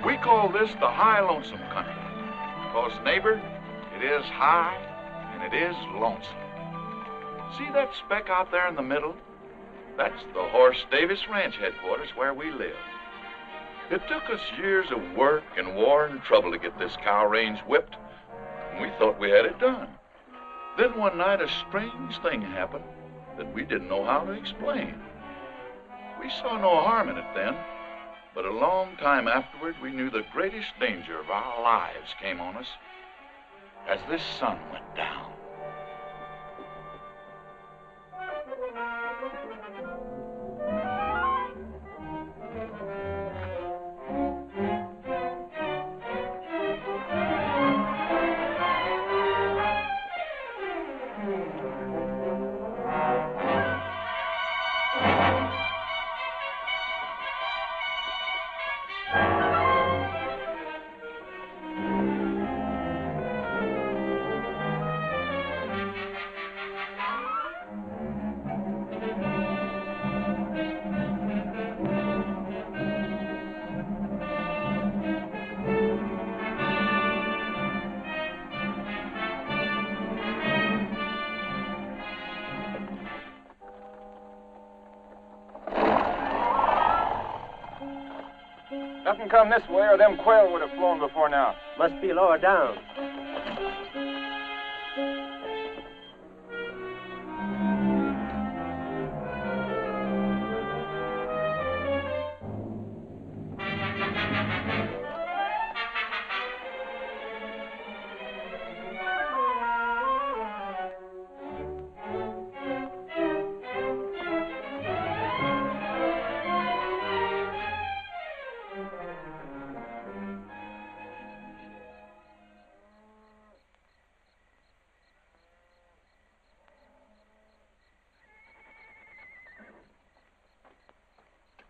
We call this the High Lonesome country. Because, neighbor, it is high and it is lonesome. See that speck out there in the middle? That's the Horse Davis Ranch headquarters where we live. It took us years of work and war and trouble to get this cow range whipped, and we thought we had it done. Then one night a strange thing happened that we didn't know how to explain. We saw no harm in it then, but a long time afterward we knew the greatest danger of our lives came on us as this sun went down. Nothing come this way or them quail would have flown before now. Must be lower down.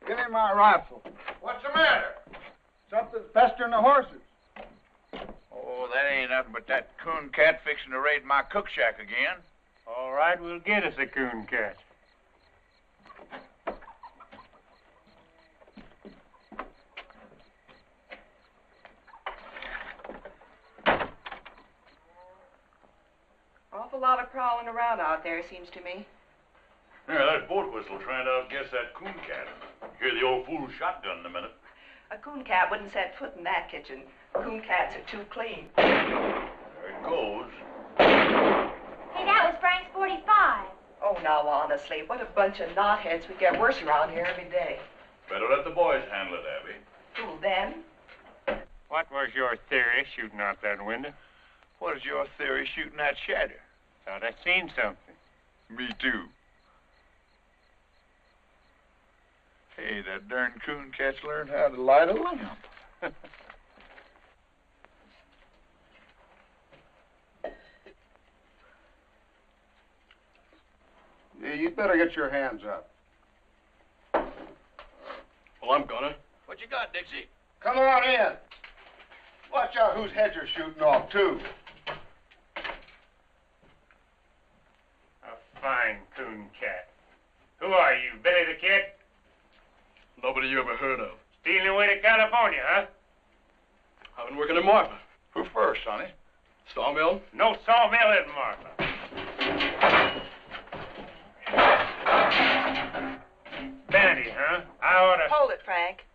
Give me my rifle. What's the matter? Something's pestering the horses. Oh, that ain't nothing but that Cooncat fixing to raid my cook shack again. All right, we'll get us a Cooncat. Awful lot of prowling around out there, seems to me. Yeah, that boat whistle trying to outguess that Cooncat. Hear the old fool shotgun in a minute. A cooncat wouldn't set foot in that kitchen. Cooncats are too clean. There it goes. Hey, that was Frank's 45. Oh, now, honestly, what a bunch of knotheads. We get worse around here every day. Better let the boys handle it, Abby. Who, them? What was your theory shooting out that window? What is your theory shooting that shadow? Thought I seen something. Me too. Hey, that darn Cooncat's learned how to light a lamp. Yeah, you'd better get your hands up. Well, I'm gonna. What you got, Dixie? Come on in. Watch out whose heads you're shooting off, too. A fine Cooncat. Who are you, Billy the Kid? Nobody you ever heard of. Stealing away to California, huh? I've been working in Marfa. Who first, sonny? Sawmill? No sawmill in Marfa. Vanity, huh? I ought to... Hold it, Frank.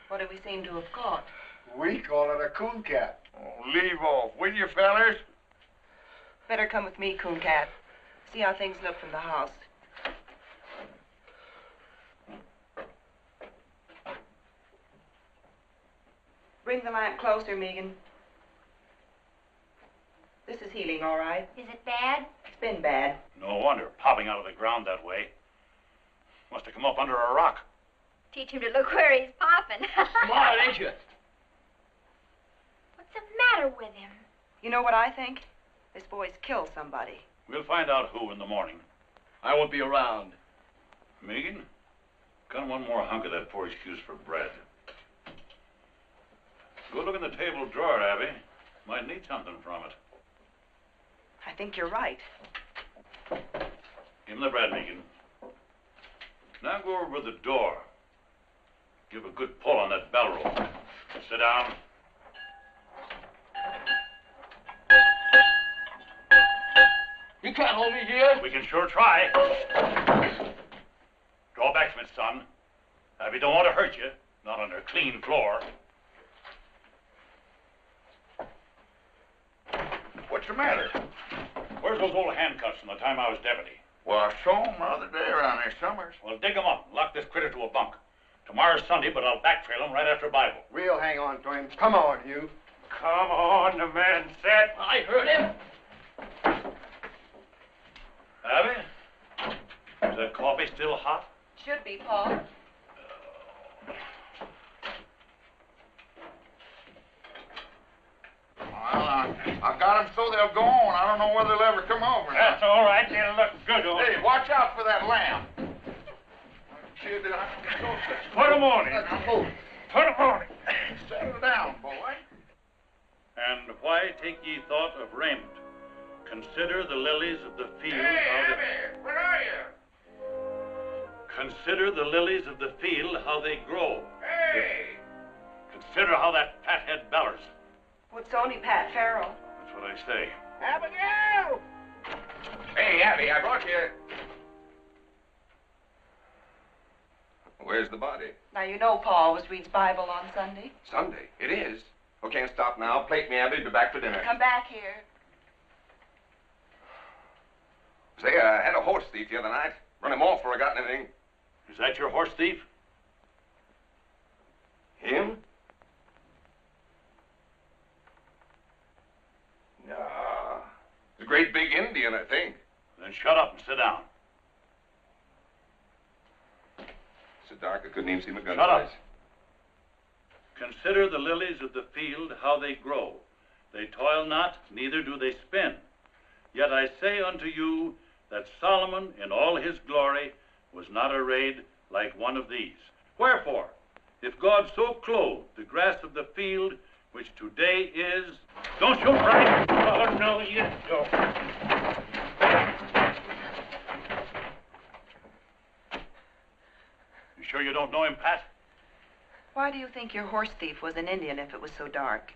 What do we seem to have caught? We call it a cooncat. Oh, leave off, will you, fellers? Better come with me, Cooncat. See how things look from the house. Bring the lamp closer, Megan. This is healing, all right. Is it bad? It's been bad. No wonder, popping out of the ground that way. Must have come up under a rock. Teach him to look where he's popping. Smart, ain't you? What's the matter with him? You know what I think? This boy's killed somebody. We'll find out who in the morning. I won't be around. Megan, got one more hunk of that poor excuse for bread. Go look in the table drawer, Abby. Might need something from it. I think you're right. Give him the bread, Megan. Now go over to the door. Give a good pull on that bell rope. Sit down. You can't hold me here. We can sure try. Draw back from it, son. We don't want to hurt you. Not on a clean floor. What's the matter? Where's those old handcuffs from the time I was deputy? Well, I saw him the other day around here somewhere. Well, dig them up and lock this critter to a bunk. Tomorrow's Sunday, but I'll backtrail him right after Bible. We'll hang on to him. Come on, you. Come on, the man said. I heard him. Abby? Is that coffee still hot? Should be, Paul. Well, I got them so they'll go on. I don't know whether they'll ever come over. That's all right. They'll look good on Hey, watch out for that lamb. Put 'em on him. Put 'em on him. Settle down, boy. And why take ye thought of raiment? Consider the lilies of the field. Hey, Abby, where are you? Consider the lilies of the field, how they grow. Hey! Consider how that fathead bellers. What's only Pat Farrell? That's what I say. Abigail! Hey, Abby, I brought you. Where's the body? Now, you know Pa always reads Bible on Sunday. Sunday. It is. Oh, can't stop now. Plate me, Abby. Be back for dinner. Come back here. Say, I had a horse thief the other night. Run him off before I got anything. Is that your horse thief? Him? No. He's a great big Indian, I think. Then shut up and sit down. So dark I couldn't even see my gun. Shut up. Consider the lilies of the field, how they grow. They toil not, neither do they spin. Yet I say unto you that Solomon in all his glory was not arrayed like one of these. Wherefore, if God so clothed the grass of the field, which today is... Don't shoot, Frank! Oh, no, you don't. You sure you don't know him, Pat? Why do you think your horse thief was an Indian if it was so dark?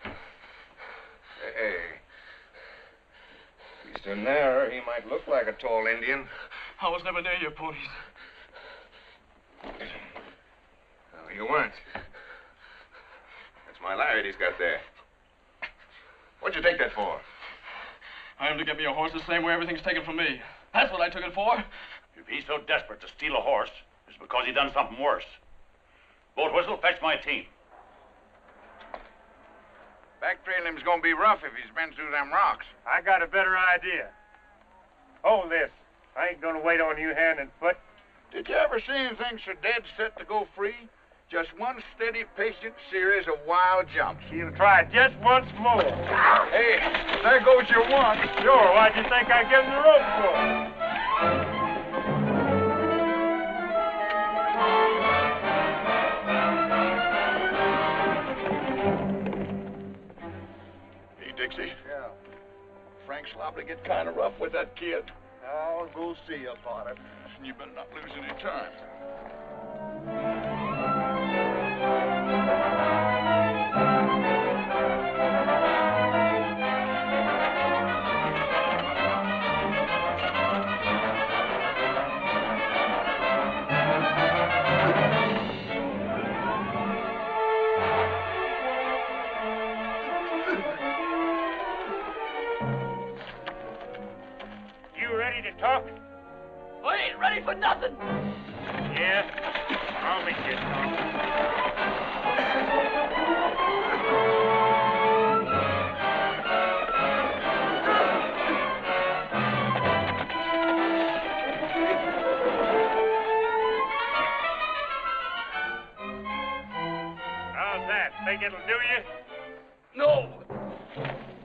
Hey. He's so narrow, he might look like a tall Indian. I was never near your ponies. No, you weren't. That's my lariat he's got there. What'd you take that for? I am to get me a horse the same way everything's taken from me. That's what I took it for. If he's so desperate to steal a horse, it's because he done something worse. Boat whistle, fetch my team. Backtrailing him's gonna be rough if he's been through them rocks. I got a better idea. Hold this. I ain't gonna wait on you hand and foot. Did you ever see anything so dead set to go free? Just one steady, patient series of wild jumps. She'll try just once more. Hey, there goes your one. Sure, why'd you think I give him the rope for? Dixie. Yeah. Frank's liable to get kind of rough with that kid. I'll go see about it. And you better not lose any time. Talk? I ain't ready for nothing. Yeah? I'll make you How's that? Think it'll do you? No.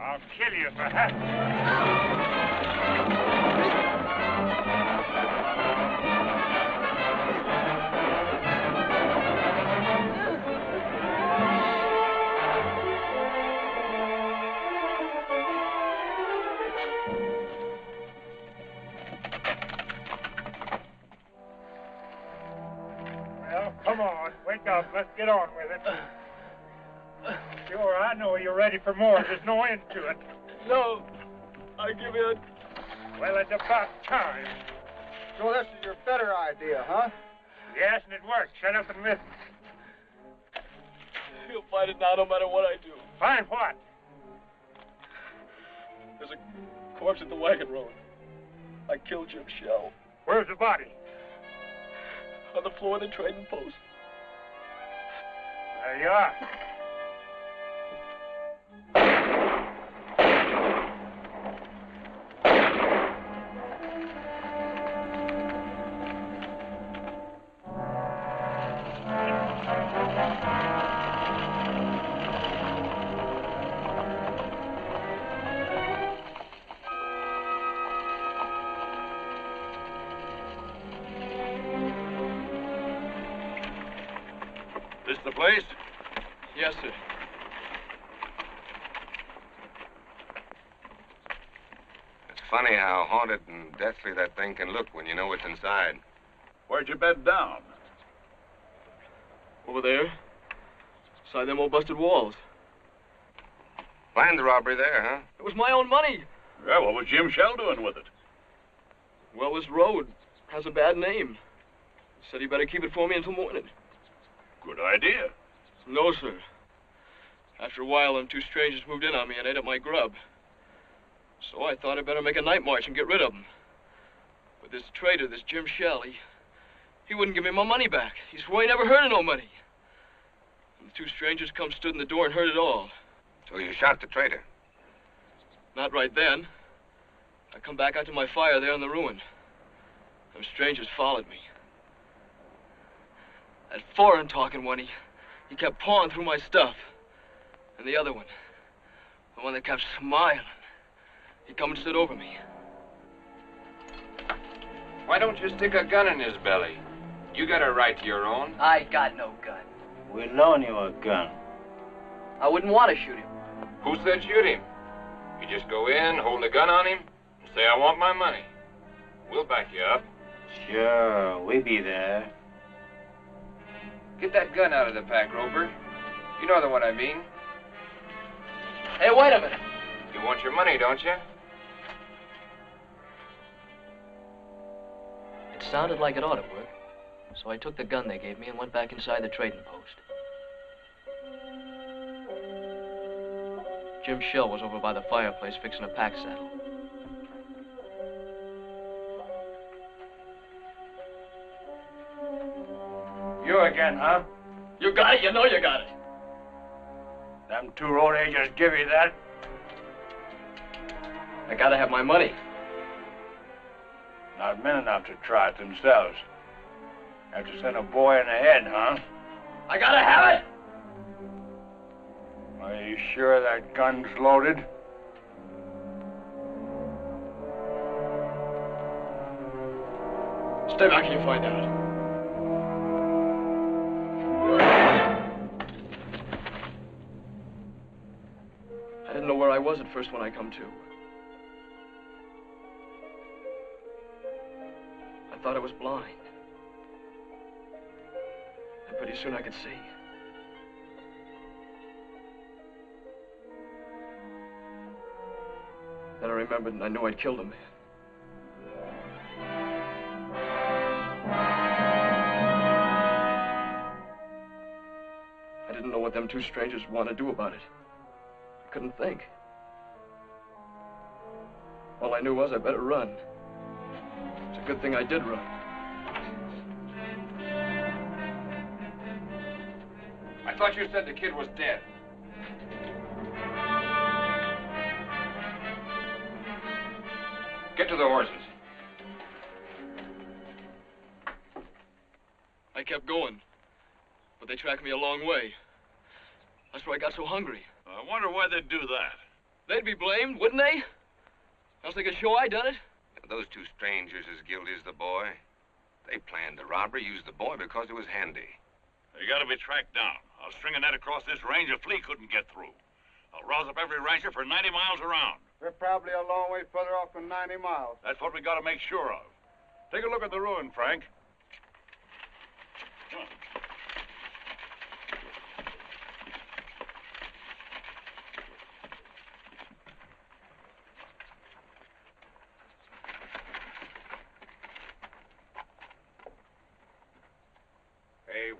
I'll kill you for that. Wake up. Let's get on with it. Sure, I know you're ready for more. There's no end to it. No, I give in. Well, it's about time. So this is your better idea, huh? Yes, and it worked. Shut up and listen. He'll find it now no matter what I do. Find what? There's a corpse at the wagon road. I killed Jim Shell. Where's the body? On the floor of the trading post. There you are. This the place? Yes, sir. It's funny how haunted and deathly that thing can look when you know what's inside. Where'd you bed down? Over there. Beside them old busted walls. Planned the robbery there, huh? It was my own money. Yeah, what was Jim Shell doing with it? Well, this road has a bad name. Said he better keep it for me until morning. Good idea. No, sir. After a while, them two strangers moved in on me and ate up my grub. So I thought I'd better make a night march and get rid of them. But this traitor, this Jim Shell, he wouldn't give me my money back. He swore he never heard of no money. And the two strangers come stood in the door and heard it all. So you shot the traitor? Not right then. I come back out to my fire there in the ruin. Them strangers followed me. That foreign-talking one, he kept pawing through my stuff. And the other one, the one that kept smiling, he come and stood over me. Why don't you stick a gun in his belly? You got a right to your own. I got no gun. We loan you a gun. I wouldn't want to shoot him. Who said shoot him? You just go in, hold a gun on him, and say, I want my money. We'll back you up. Sure, we be there. Get that gun out of the pack, Roper. You know the one I mean. Hey, wait a minute. You want your money, don't you? It sounded like it ought to work. So I took the gun they gave me and went back inside the trading post. Jim Shell was over by the fireplace fixing a pack saddle. You again, huh? You got it, you know you got it. Them two road agents give you that? I gotta have my money. Not men enough to try it themselves. Have to send a boy in the head, huh? I gotta have it! Are you sure that gun's loaded? Stay back and you find out. I didn't know where I was at first when I come to. I thought I was blind. And pretty soon I could see. Then I remembered and I knew I'd killed a man. I didn't know what them two strangers would want to do about it. I couldn't think. All I knew was I better run. It's a good thing I did run. I thought you said the kid was dead. Get to the horses. I kept going, but they tracked me a long way. That's where I got so hungry. I wonder why they'd do that. They'd be blamed, wouldn't they? Else they could show I done it. Those two strangers as guilty as the boy. They planned the robbery, used the boy because it was handy. They gotta be tracked down. I'll string a net across this range a flea couldn't get through. I'll rouse up every rancher for 90 miles around. We're probably a long way further off than 90 miles. That's what we gotta make sure of. Take a look at the ruin, Frank.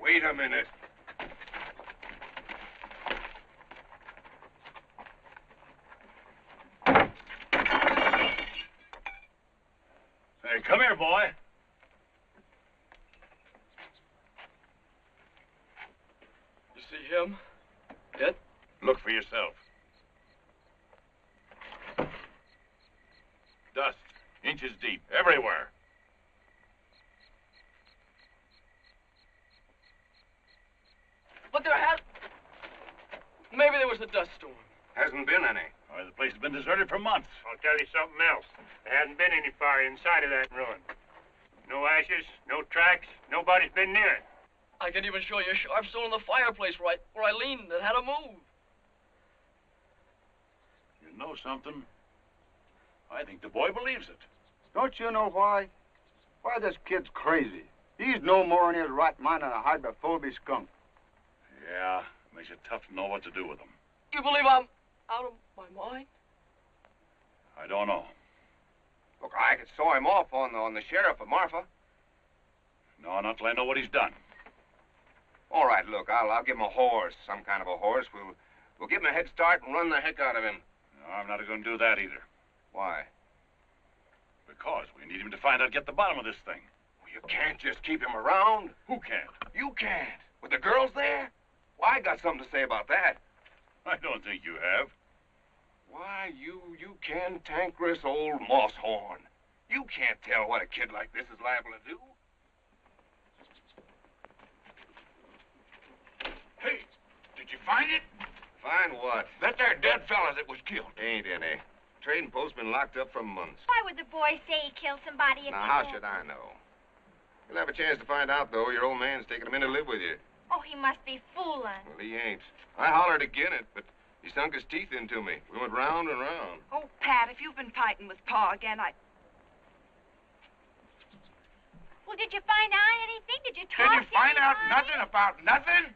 wait a minute. Hey, come here, boy. You see him? Dead? Look for yourself. Dust, inches deep, everywhere. But there has... Maybe there was a dust storm. Hasn't been any. Why, the place has been deserted for months. I'll tell you something else. There hasn't been any fire inside of that ruin. No ashes, no tracks, nobody's been near it. I can even show you a sharp stone in the fireplace where I leaned and had to move. You know something? I think the boy believes it. Don't you know why? Why, this kid's crazy. He's no more in his right mind than a hydrophobic skunk. Yeah, makes it tough to know what to do with him. You believe I'm out of my mind? I don't know. Look, I could saw him off on the sheriff of Marfa. No, not till I know what he's done. All right, look, I'll give him a horse, some kind of a horse. We'll give him a head start and run the heck out of him. No, I'm not going to do that either. Why? Because we need him to find out, get the bottom of this thing. Well, you can't just keep him around. Who can't? You can't. With the girls there? Well, I got something to say about that. I don't think you have. Why, you cantankerous old moss-horn. You can't tell what a kid like this is liable to do. Hey, did you find it? Find what? That there dead fella that was killed. Ain't any. Trading post's been locked up for months. Why would the boy say he killed somebody if Now, he how did? should I know? You'll have a chance to find out, though. Your old man's taking him in to live with you. Oh, he must be fooling. Well, he ain't. I hollered again it, but he sunk his teeth into me. We went round and round. Oh, Pat, if you've been fighting with Pa again, Well, did you find out anything? Did you talk Did you to find out anybody? nothing about nothing?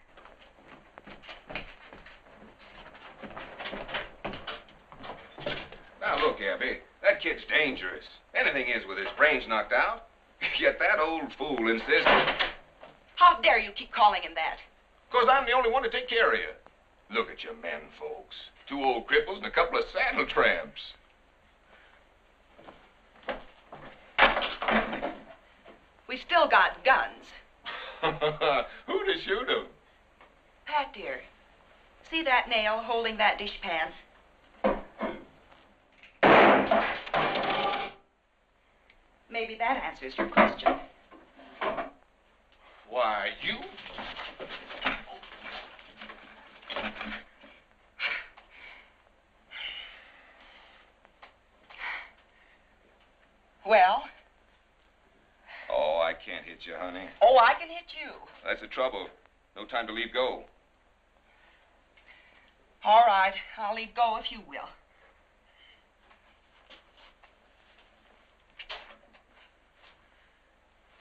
Now, look, Abby, that kid's dangerous. Anything is with his brains knocked out. Yet that old fool insists... how dare you keep calling him that? Because I'm the only one to take care of you. Look at you men, folks. 2 old cripples and a couple of saddle tramps. We still got guns. Who to shoot 'em? Pat, dear, see that nail holding that dishpan? Maybe that answers your question. Why, you... Well? Oh, I can't hit you, honey. Oh, I can hit you. That's the trouble. No time to leave go. All right, I'll leave go if you will.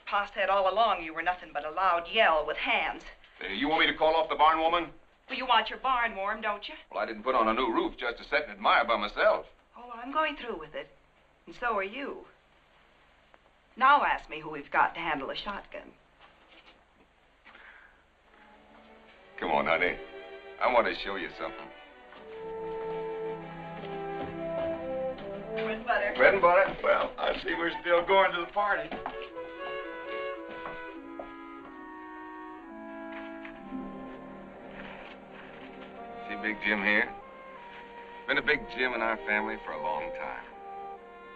Pa said all along you were nothing but a loud yell with hands. You want me to call off the barn woman? Well, you want your barn warm, don't you? Well, I didn't put on a new roof just to sit and admire by myself. Oh, well, I'm going through with it. And so are you. Now ask me who we've got to handle a shotgun. Come on, honey. I want to show you something. Bread and butter. Bread and butter? Well, I see we're still going to the party. See Big Jim here? Been a big Jim in our family for a long time.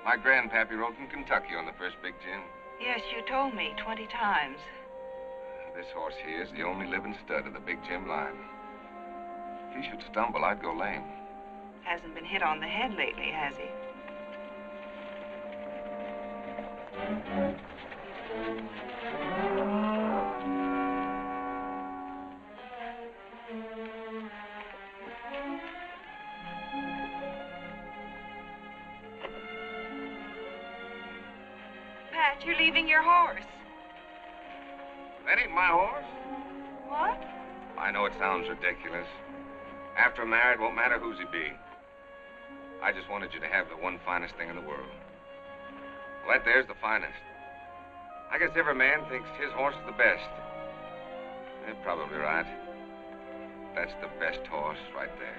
My grandpappy rode from Kentucky on the first Big Jim. Yes, you told me 20 times. This horse here is the only living stud of the Big Jim line. If he should stumble, I'd go lame. Hasn't been hit on the head lately, has he? Pat, you're leaving your horse. That ain't my horse. What? I know it sounds ridiculous. After I'm married, won't matter whose he be. I just wanted you to have the one finest thing in the world. Well, that there's the finest. I guess every man thinks his horse is the best. You're probably right. That's the best horse right there.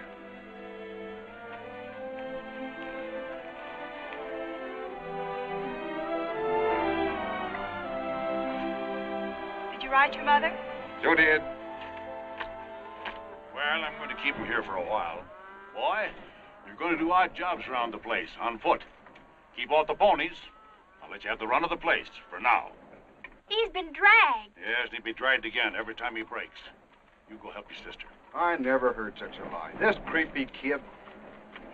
Did you write your mother? Sure did. Well, I'm going to keep him here for a while. Boy, you're going to do odd jobs around the place, on foot. Keep off the ponies. I'll let you have the run of the place, for now. He's been dragged. Yes, and he'll be dragged again every time he breaks. You go help your sister. I never heard such a lie. This creepy kid.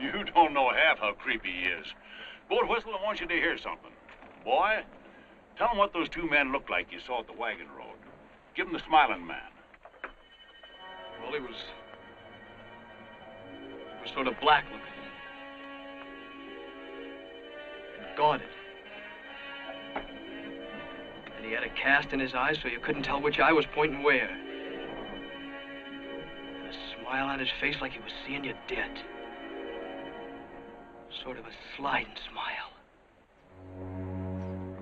You don't know half how creepy he is. Boat Whistle, I want you to hear something. Boy, tell him what those two men looked like you saw at the wagon road. Give him the smiling man. Well, he was sort of black looking. And guarded. And he had a cast in his eyes so you couldn't tell which eye was pointing where. And a smile on his face like he was seeing you dead. Sort of a sliding smile.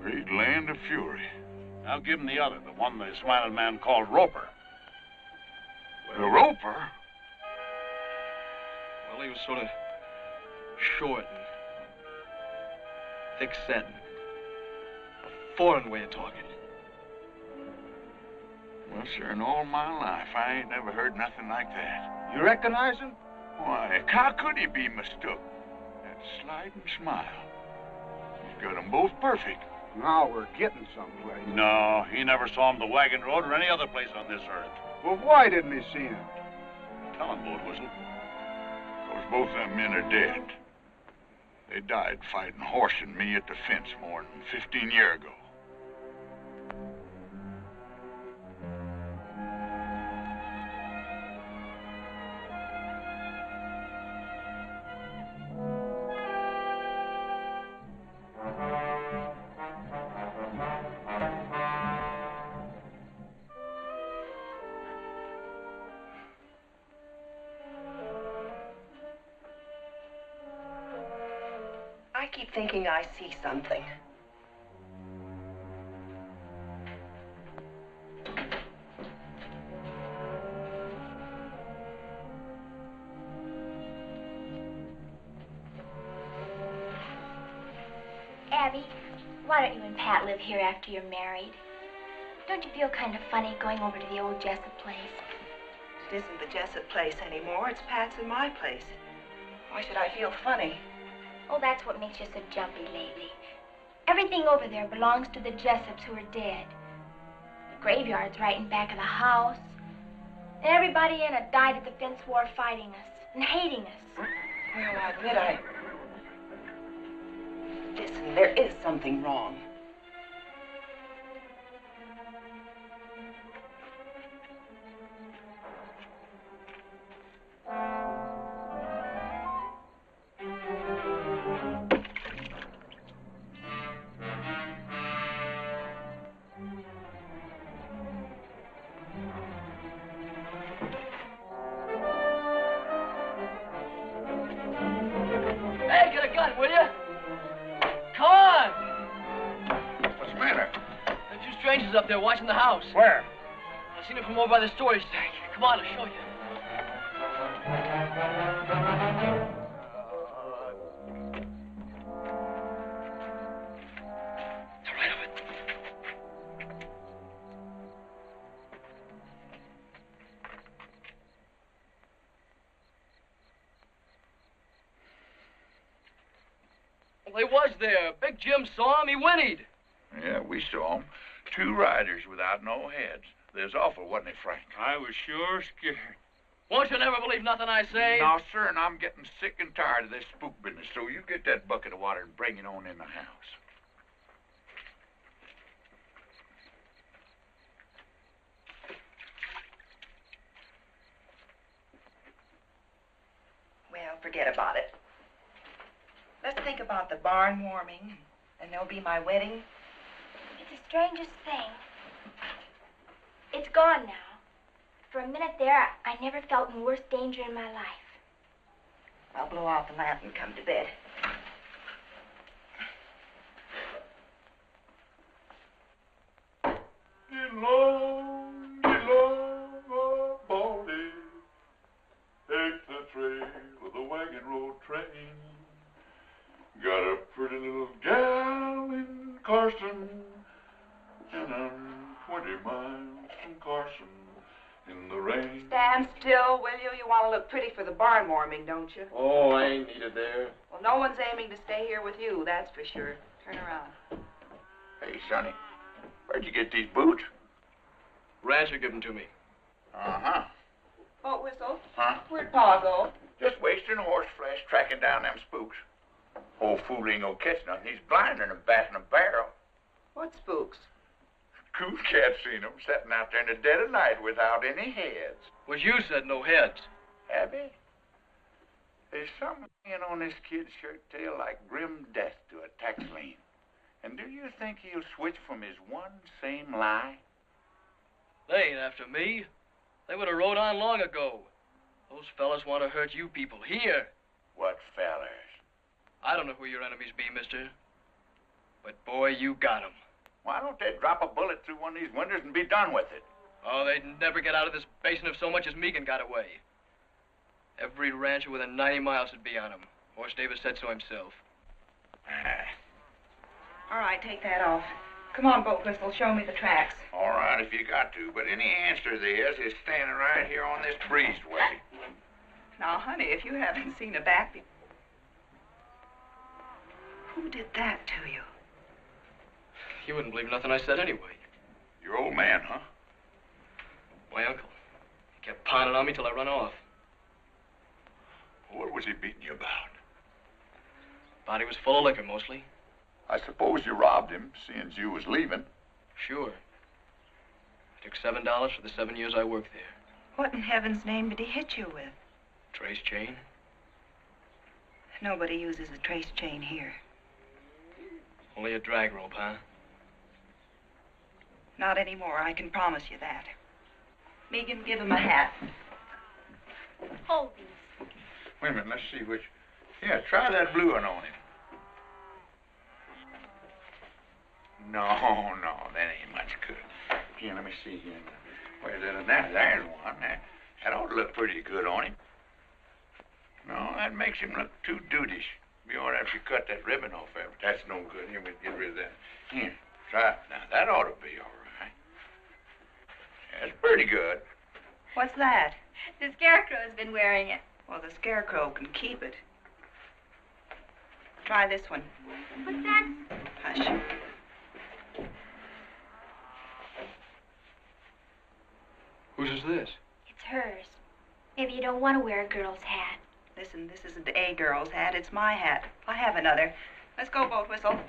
Great land of fury. Now give him the other, the one the smiling man called Roper. The Roper? Well, he was sort of short and thick-set. A foreign way of talking. Well, sir, in all my life, I ain't never heard nothing like that. You recognize him? Why, how could he be mistook? That sliding smile. He's got 'em both perfect. Now we're getting someplace. No, he never saw him the wagon road or any other place on this earth. Well, why didn't he see him? Tell him, Boat Whistle. 'Cause both them men are dead. They died fighting horse and me at the fence more than 15 years ago. I keep thinking I see something. Abby, why don't you and Pat live here after you're married? Don't you feel kind of funny going over to the old Jessup place? It isn't the Jessup place anymore. It's Pat's and my place. Why should I feel funny? Oh, that's what makes you so jumpy lately. Everything over there belongs to the Jessups who are dead. The graveyard's right in back of the house. And everybody in it died at the fence war fighting us and hating us. Well, I admit Listen, there is something wrong. Hey, get a gun, will you? Come on! What's the matter? There are two strangers up there watching the house. Where? I seen them from over by the storage tank. Come on, I'll show you. They're right of it. Well, he was there. Big Jim saw him. He whinnied. Yeah, we saw 'em. Two riders without no heads. There's awful, wasn't it, Frank? I was sure scared. Won't you never believe nothing I say? No, sir, and I'm getting sick and tired of this spook business, so you get that bucket of water and bring it on in the house. Well, forget about it. Let's think about the barn warming, and there'll be my wedding. It's the strangest thing. It's gone now. For a minute there, I never felt in worse danger in my life. I'll blow out the lamp and come to bed. Get low, get low. And I'm 20 miles from Carson in the rain. Stand still, will you? You want to look pretty for the barn warming, don't you? Oh, I ain't needed there. Well, no one's aiming to stay here with you, that's for sure. Turn around. Hey, Sonny, where'd you get these boots? Rancher gave them to me. Uh-huh. Boat whistle? Huh? Where'd Pa go? Just wasting horse flesh, tracking down them spooks. Old fool ain't gonna catch nothing. He's blinding and batting a barrel. What spooks? Cooncat seen them sitting out there in the dead of night without any heads. Was you said no heads? Abby, there's something on this kid's shirt tail like grim death to a tax lien. And do you think he'll switch from his one same lie? They ain't after me. They would have rode on long ago. Those fellas want to hurt you people here. What fellers? I don't know who your enemies be, mister. But boy, you got 'em. Why don't they drop a bullet through one of these windows and be done with it? Oh, they'd never get out of this basin if so much as Megan got away. Every rancher within 90 miles would be on him. Horse Davis said so himself. All right, take that off. Come on, Boat Whistle, show me the tracks. All right, if you got to, but any answer theirs is standing right here on this breezeway. Now, honey, if you haven't seen a back... Who did that to you? You wouldn't believe nothing I said anyway. Your old man, huh? My uncle. He kept pounding on me till I run off. What was he beating you about? Body was full of liquor, mostly. I suppose you robbed him, seeing you was leaving. Sure. I took $7 for the 7 years I worked there. What in heaven's name did he hit you with? Trace chain. Nobody uses a trace chain here. Only a drag rope, huh? Not anymore, I can promise you that. Megan, give him a hat. Hold these. Wait a minute, let's see which... Yeah, try that blue one on him. No, that ain't much good. Here, let me see here. Where's that? There's one. That ought to look pretty good on him. No, that makes him look too dudeish. Be all right if you cut that ribbon off of it. That's no good. Here, we'll get rid of that. Here, try it. Now, that ought to be all right. That's pretty good. What's that? The Scarecrow's been wearing it. Well, the Scarecrow can keep it. Try this one. What's that? Hush. Whose is this? It's hers. Maybe you don't want to wear a girl's hat. Listen, this isn't a girl's hat. It's my hat. I have another. Let's go, Boat Whistle.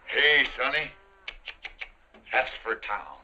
Hey, Sonny. That's for town.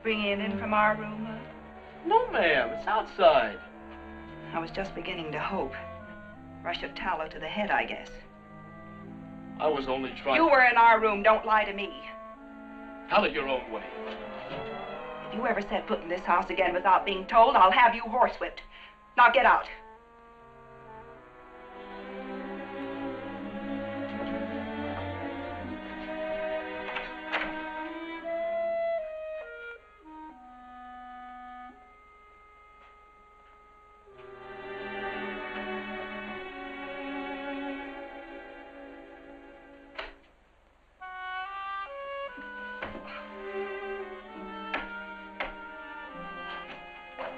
Bringing it in from our room? No, ma'am. It's outside. I was just beginning to hope. Rush of tallow to the head, I guess. I was only trying... You were in our room. Don't lie to me. Tell it your own way. If you ever set foot in this house again without being told, I'll have you horsewhipped. Now get out.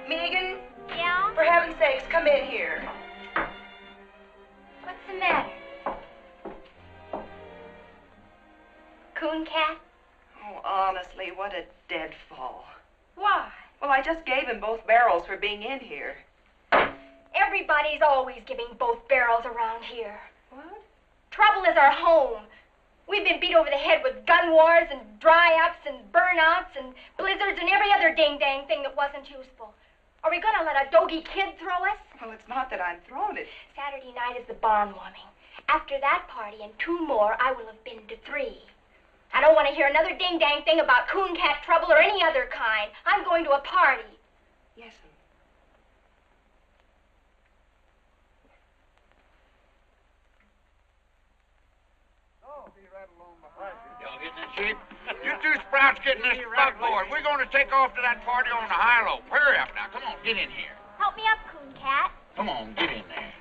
Megan? Yeah? For heaven's sakes, come in here. What's the matter? Cooncat? Oh, honestly, what a deadfall. Why? Well, I just gave him both barrels for being in here. Everybody's always giving both barrels around here. What? Trouble is our home. We've been beat over the head with gun wars and dry-ups and burnouts and blizzards and every other ding-dang thing that wasn't useful. Are we going to let a doggy kid throw us? Well, it's not that I'm throwing it. Saturday night is the barn warming. After that party and 2 more, I will have been to 3. I don't want to hear another ding-dang thing about cooncat trouble or any other kind. I'm going to a party. Yes'm. Y'all getting in shape? You two sprouts get in this buckboard. We're going to take off to that party on the High Lonesome. Hurry up now. Come on, get in here. Help me up, Cooncat. Come on, get in there.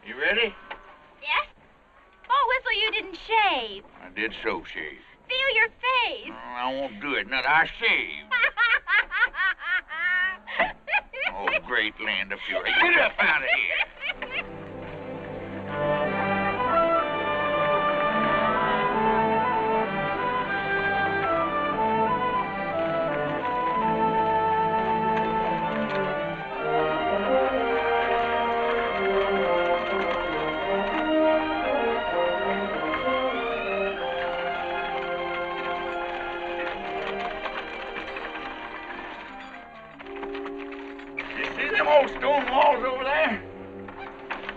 You ready? Yes? Oh, Whistle, you didn't shave. I did so shave. Feel your face. I won't do it. Not I shave. Oh, great land of fury. Get up out of here.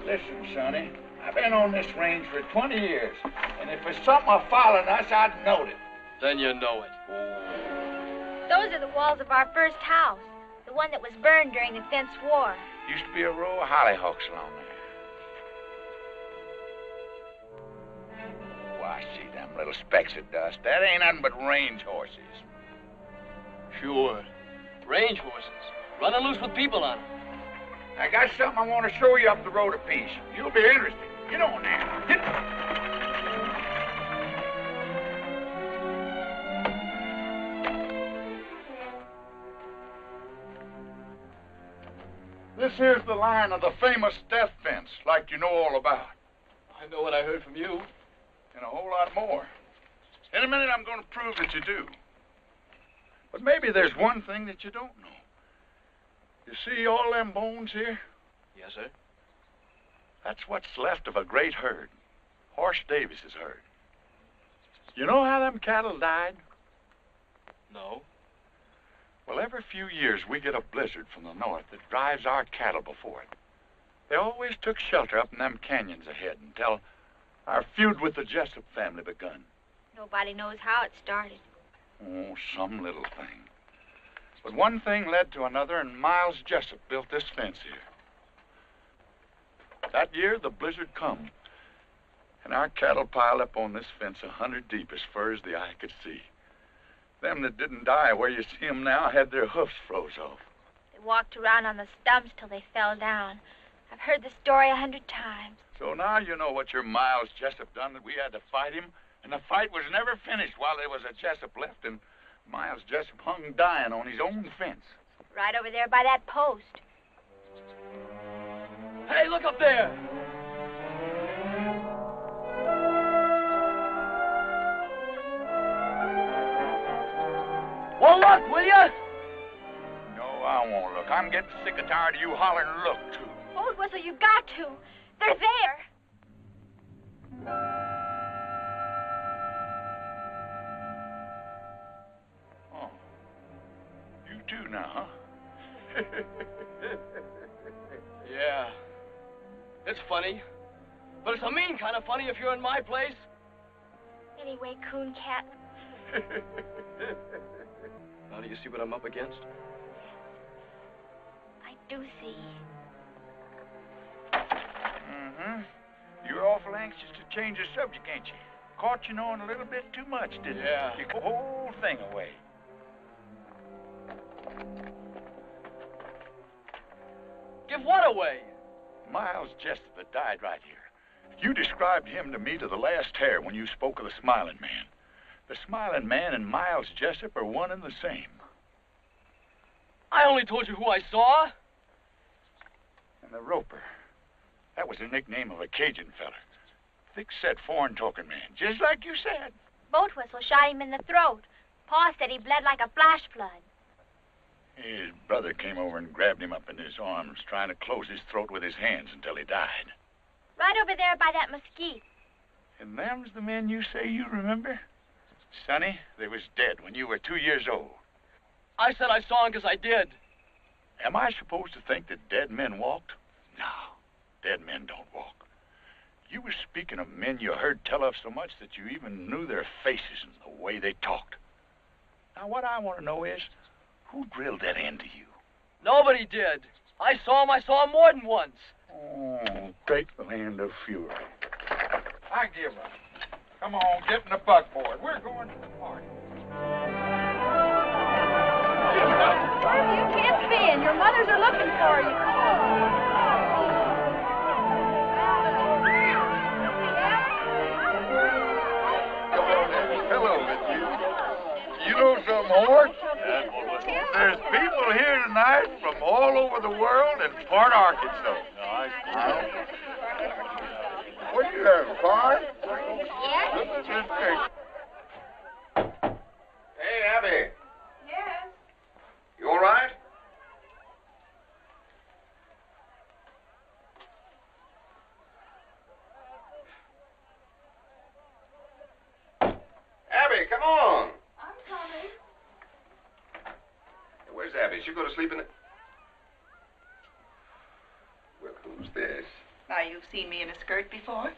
Listen, Sonny, I've been on this range for 20 years, and if it's something following us, I'd know it. Then you know it. Those are the walls of our first house, the one that was burned during the Fence War. Used to be a row of hollyhocks along there. Why, see them little specks of dust. That ain't nothing but range horses. Sure. Range horses. Running loose with people on them. I got something I want to show you up the road a piece. You'll be interested. Get on there. Get. This here's the line of the famous death fence, like you know all about. I know what I heard from you. And a whole lot more. In a minute, I'm going to prove that you do. But maybe there's one thing that you don't know. You see all them bones here? Yes, sir. That's what's left of a great herd. Horse Davis's herd. You know how them cattle died? No. Well, every few years we get a blizzard from the north that drives our cattle before it. They always took shelter up in them canyons ahead until our feud with the Jessup family begun. Nobody knows how it started. Oh, some little thing. But one thing led to another, and Miles Jessup built this fence here. That year, the blizzard come, and our cattle piled up on this fence 100 deep as far as the eye could see. Them that didn't die where you see 'em now had their hoofs froze off. They walked around on the stumps till they fell down. I've heard the story 100 times. So now you know what your Miles Jessup done, that we had to fight him, and the fight was never finished while there was a Jessup left, and Miles Jessup hung dying on his own fence. Right over there by that post. Hey, look up there! Well, look, will ya? No, I won't look. I'm getting sick and tired of you hollering look, too. Old Whistle, you got to. They're there. Oh. You too now, huh? Yeah. It's funny. But it's a mean kind of funny if you're in my place. Anyway, Cooncat, Now do you see what I'm up against? I do see. Mm-hmm. You're awful anxious to change the subject, ain't you? Caught you knowing a little bit too much, didn't you? Yeah. You the whole thing away. Give what away? Miles Jessup that died right here. You described him to me to the last hair when you spoke of the Smiling Man. The Smiling Man and Miles Jessup are one and the same. I only told you who I saw. And the Roper. That was the nickname of a Cajun feller. Thick-set, foreign-talking man, just like you said. Boat Whistle shot him in the throat. Pa said he bled like a flash flood. His brother came over and grabbed him up in his arms, trying to close his throat with his hands until he died. Right over there by that mesquite. And them's the men you say you remember? Sonny, they was dead when you were 2 years old. I said I saw him because I did. Am I supposed to think that dead men walked? No, dead men don't walk. You were speaking of men you heard tell of so much that you even knew their faces and the way they talked. Now, what I want to know is, who drilled that into you? Nobody did. I saw him more than once. Oh, take the land of fury. I give up. Come on, get in the buckboard. We're going to the party. You can't be in. Your mothers are looking for you. Hello, Miss You know something, Hort? There's people here tonight from all over the world and part Arkansas. What do you have, a car? Yes? Look at this thing. Hey, Abby. Yes. You all right? Abby, come on. I'm coming. Hey, where's Abby? She'll go to sleep in the... Well, who's this? Now, you've seen me in a skirt before?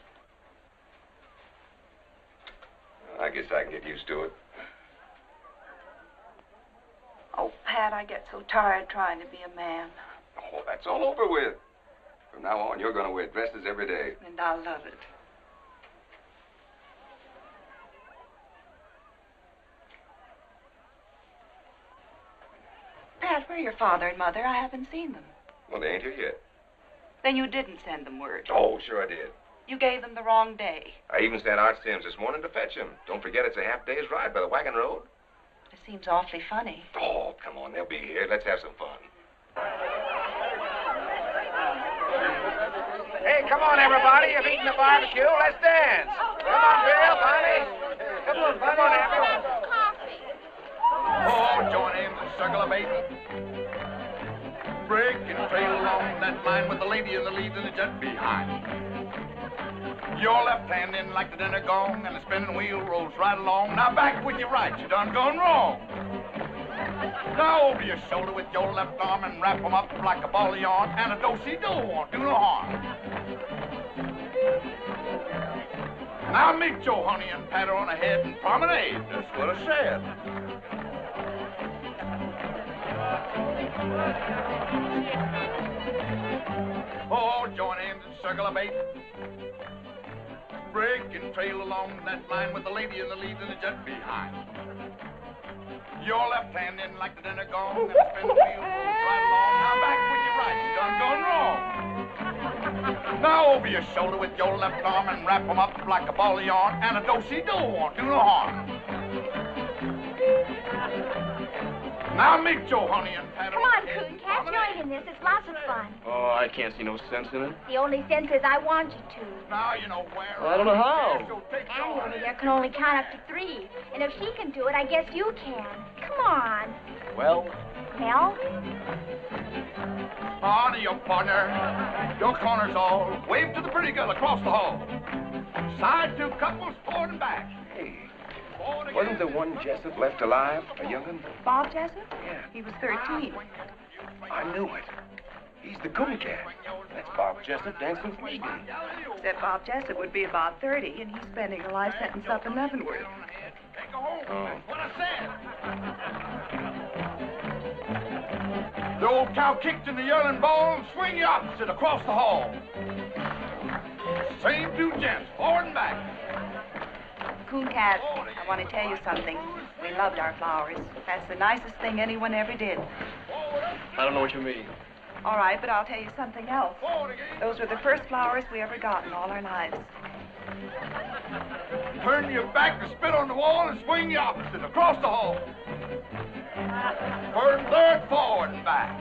I guess I can get used to it. Oh, Pat, I get so tired trying to be a man. Oh, that's all over with. From now on, you're going to wear dresses every day. And I love it. Pat, where are your father and mother? I haven't seen them. Well, they ain't here yet. Then you didn't send them word. Oh, sure I did. You gave them the wrong day. I even sent Art Sims this morning to fetch him. Don't forget it's a half day's ride by the wagon road. It seems awfully funny. Oh, come on, they'll be here. Let's have some fun. Hey, come on, everybody. You've eaten the barbecue. Let's dance. Come on, Bill, Bonnie. Come on, everyone. Oh, join in the circle of eight. Break and trail along that line with the lady in the lead and the gent behind. Your left hand in like the dinner gong, and the spinning wheel rolls right along. Now back with your right, you done gone wrong. Now over your shoulder with your left arm and wrap 'em up like a ball of yarn, and a do-si-do won't do no harm. Now meet your honey and pat her on the head and promenade. That's what I said. Oh, join hands in circle of eight. Break and trail along that line with the lady in the lead and the gent behind. Your left hand in like the dinner gong, and the spin the wheel rolls right along. Now back with your right, you done gone wrong. Now over your shoulder with your left arm and wrap 'em up like a ball of yarn, and a do-si-do won't do no harm. Now meet your honey and pat her. Come on, Cooncat, join in this. It's lots of fun. Oh, I can't see no sense in it. The only sense is I want you to. Now you know where. Well, I don't know how. Annie over there can only count up to 3. And if she can do it, I guess you can. Come on. Well? Mel? On to your partner. Your corner's all. Wave to the pretty girl across the hall. Side 2 couples, forward and back. Hey, wasn't the one Jessup left alive, a young'un? Bob Jessup? Yeah. He was 13. I knew it. He's the Cooncat. That's Bob Jessup dancing with Megan. Except Bob Jessup would be about 30, and he's spending a life sentence up in Leavenworth. Oh. The old cow kicked in the yelling ball and swing you opposite across the hall. Same two gents, forward and back. Cooncat, I want to tell you something. We loved our flowers. That's the nicest thing anyone ever did. I don't know what you mean. All right, but I'll tell you something else. Those were the first flowers we ever got in all our lives. Turn your back to spit on the wall and swing you opposite across the hall. First, third, forward and back.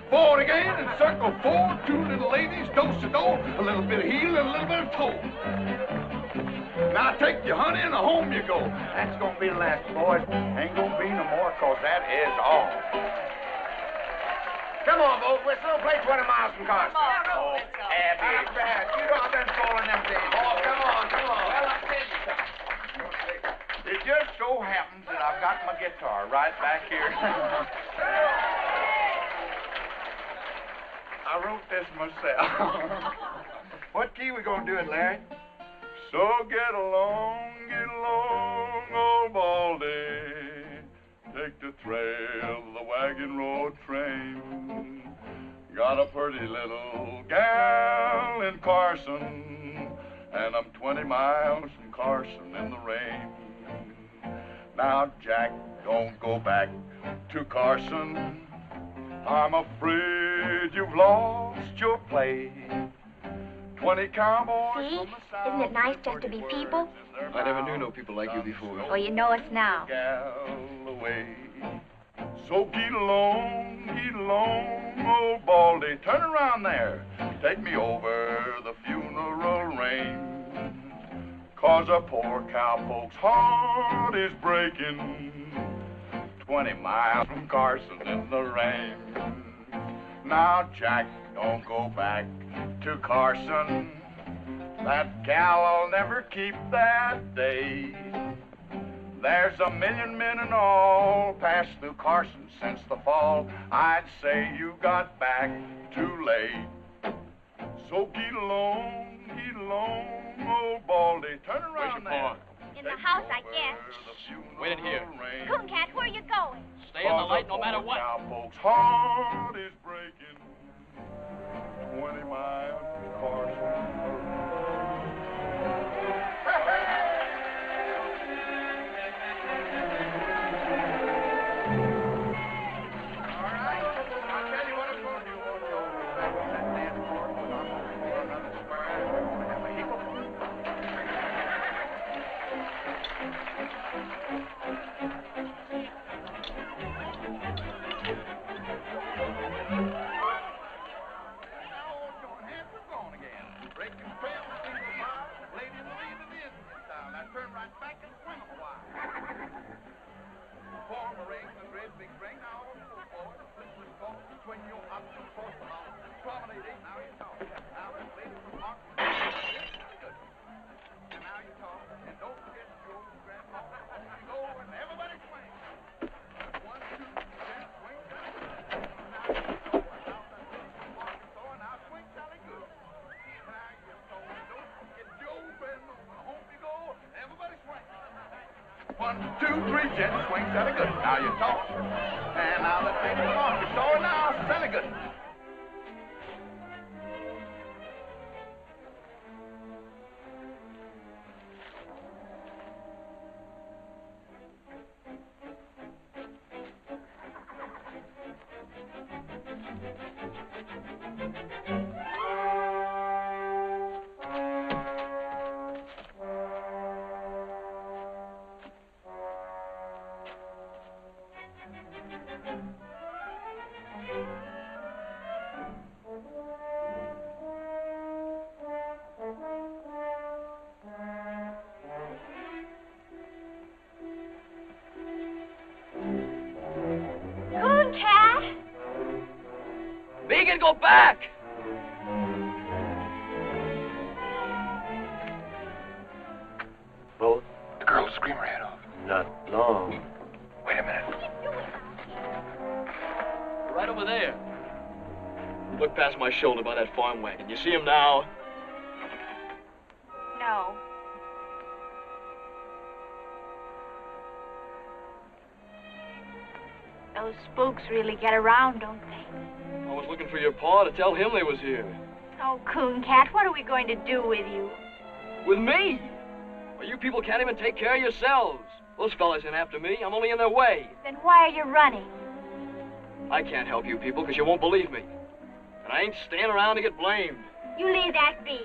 Forward again and circle 4, 2 little ladies, do-si-do, a little bit of heel and a little bit of toe. Now take your honey and home you go. That's gonna be the last, boys. Ain't gonna be no more, 'cause that is all. Come on, boat whistle. Play 20 miles from Carson. Come on, let's go. Abby. Not bad. You know I've been trolling them days. Oh, come on, come on. Well, I'll tell you something. It just so happens that I've got my guitar right back here. I wrote this myself. What key we gonna do it, Larry? So get along, old Baldy. Take the trail of the wagon road train. Got a pretty little gal in Carson, and I'm 20 miles from Carson in the rain. Now, Jack, don't go back to Carson. I'm afraid you've lost your place. 20 cowboys. See? Isn't it nice just to be people? I never knew no people like you before. Well, you know us now. Away. So get along, old Baldy. Turn around there. Take me over the funeral range. 'Cause a poor cowpoke's heart is breaking. 20 miles from Carson in the rain. Now, Jack, don't go back to Carson. That gal'll never keep that day. There's a million men and all passed through Carson since the fall. I'd say you got back too late. So get along, old Baldy. Turn around there. In the house, I guess. Wait in here. Cooncat, where are you going? Stay in the light no matter what. Cowpoke's heart is breaking. 20 miles from Carson. One, two, three, gents, swing, Sally good. Now you talk. And now let's take it along. You're sore now, Sally good. Megan, go back! Both? The girl will scream her head off. Not long. Wait a minute. look past my shoulder by that farm wagon. You see him now? No. Those spooks really get around, don't they? I was looking for your pa to tell him they was here. Oh, Cooncat, what are we going to do with you? With me? Well, you people can't even take care of yourselves. Those fellas ain't after me. I'm only in their way. Then why are you running? I can't help you people because you won't believe me. And I ain't staying around to get blamed. You leave that be.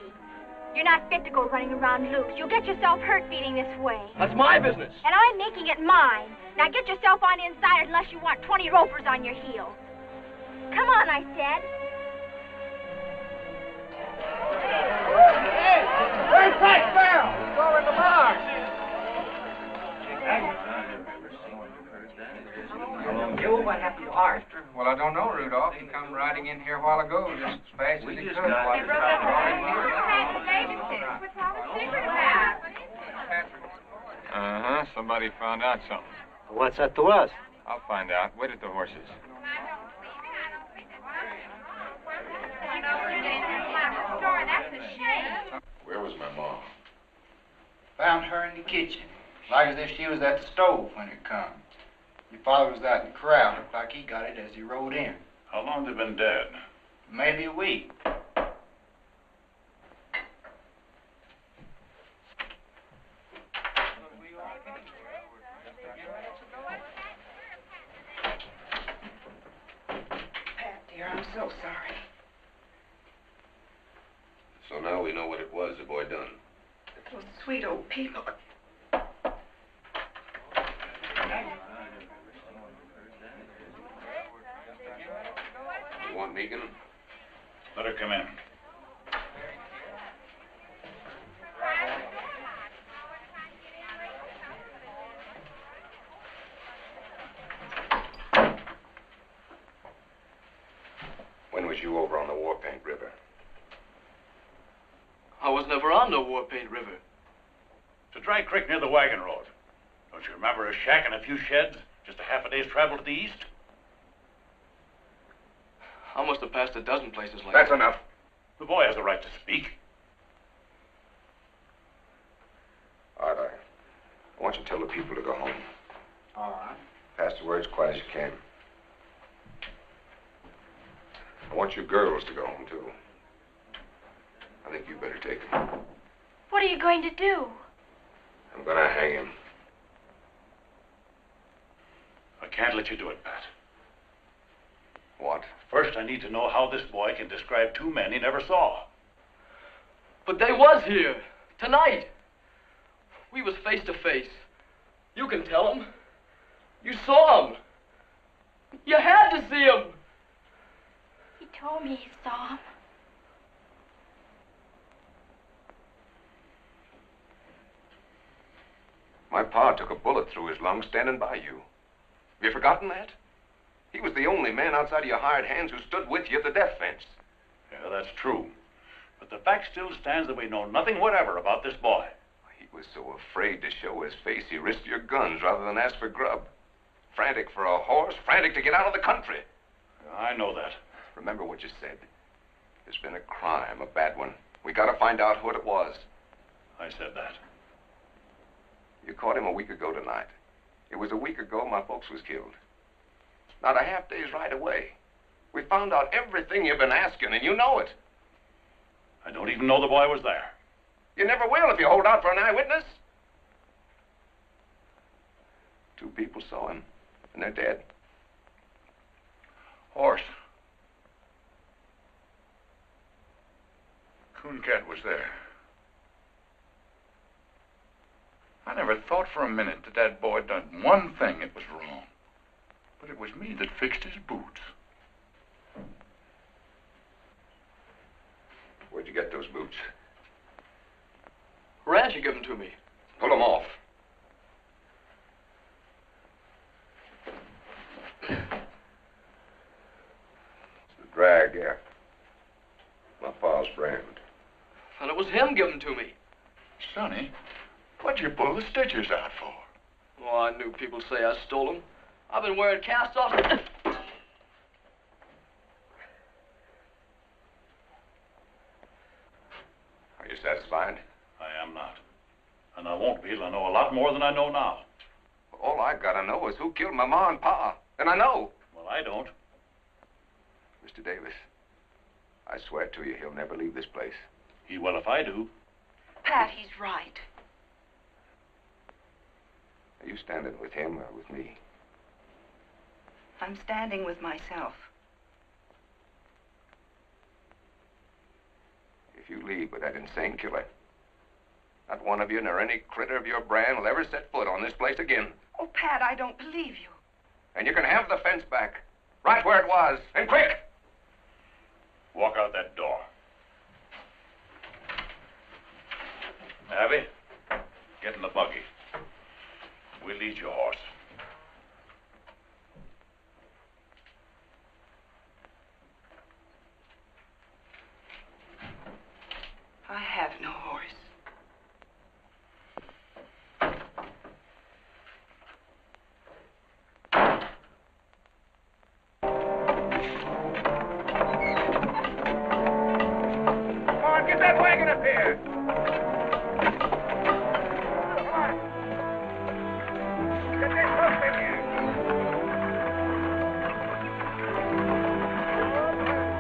You're not fit to go running around loose. You'll get yourself hurt feeding this way. That's my business. And I'm making it mine. Now get yourself on inside unless you want 20 ropers on your heels. Come on, I said. Hey! Where's Frank Bell? He's over in the bar. Joe, what happened to Art? Well, I don't know, Rudolph. He come riding in here a while ago, just as fast as he could. Uh-huh. Somebody found out something. What's that to us? I'll find out. Wait at the horses. Where was my mom? Found her in the kitchen, like as if she was at the stove when it come. Your father was out in the corral. Looked like he got it as he rode in. How long they been dead? Maybe a week. Pat, dear, I'm so sorry. So now we know what it was the boy done. Those sweet old people. You want Megan? Let her come in. When was you over on the War Paint River? I was never on no War Paint River. It's a dry creek near the wagon road. Don't you remember a shack and a few sheds? Just a half a day's travel to the east? I must have passed a dozen places like That's that. enough. The boy has the right to speak. All right, I want you to tell the people to go home. All right. Pass the word as quiet as you can. I want you girls to go home, too. I think you better take him. What are you going to do? I'm gonna hang him. I can't let you do it, Pat. What? First, I need to know how this boy can describe two men he never saw. But they was here. Tonight. We was face to face. You can tell them. You saw him. You had to see him. He told me he saw him. My pa took a bullet through his lung standing by you. Have you forgotten that? He was the only man outside of your hired hands who stood with you at the death fence. Yeah, that's true. But the fact still stands that we know nothing whatever about this boy. He was so afraid to show his face, he risked your guns rather than ask for grub. Frantic for a horse, frantic to get out of the country. I know that. Remember what you said. There's been a crime, a bad one. We gotta find out what it was. I said that. You caught him a week ago tonight. It was a week ago my folks was killed. Not a half day's ride away. We found out everything you've been asking, and you know it. I don't even know the boy was there. You never will if you hold out for an eyewitness. 2 people saw him, and they're dead. Horse. Cooncat was there. I never thought for a minute that that boy done one thing that was wrong. But it was me that fixed his boots. Where'd you get those boots? Rancher gave them to me. Pull them off. It's the drag, yeah. My pa's brand. And it was him giving them to me. Sonny, what'd you pull the stitches out for? Oh, I knew people'd say I stole them. I've been wearing cast-offs. satisfied? I am not. And I won't be till I know a lot more than I know now. All I gotta know is who killed my ma and pa. And I know. Well, I don't. Mr. Davis, I swear to you, he'll never leave this place. He will if I do. Pat, he's right. Are you standing with him or with me? I'm standing with myself. If you leave with that insane killer, not one of you nor any critter of your brand will ever set foot on this place again. Oh, Pat, I don't believe you. And you can have the fence back, right where it was, and quick! Walk out that door. Abby, get in the buggy. We'll lead your horse. I have no horse. Come on, get that wagon up here. Get this hook in here.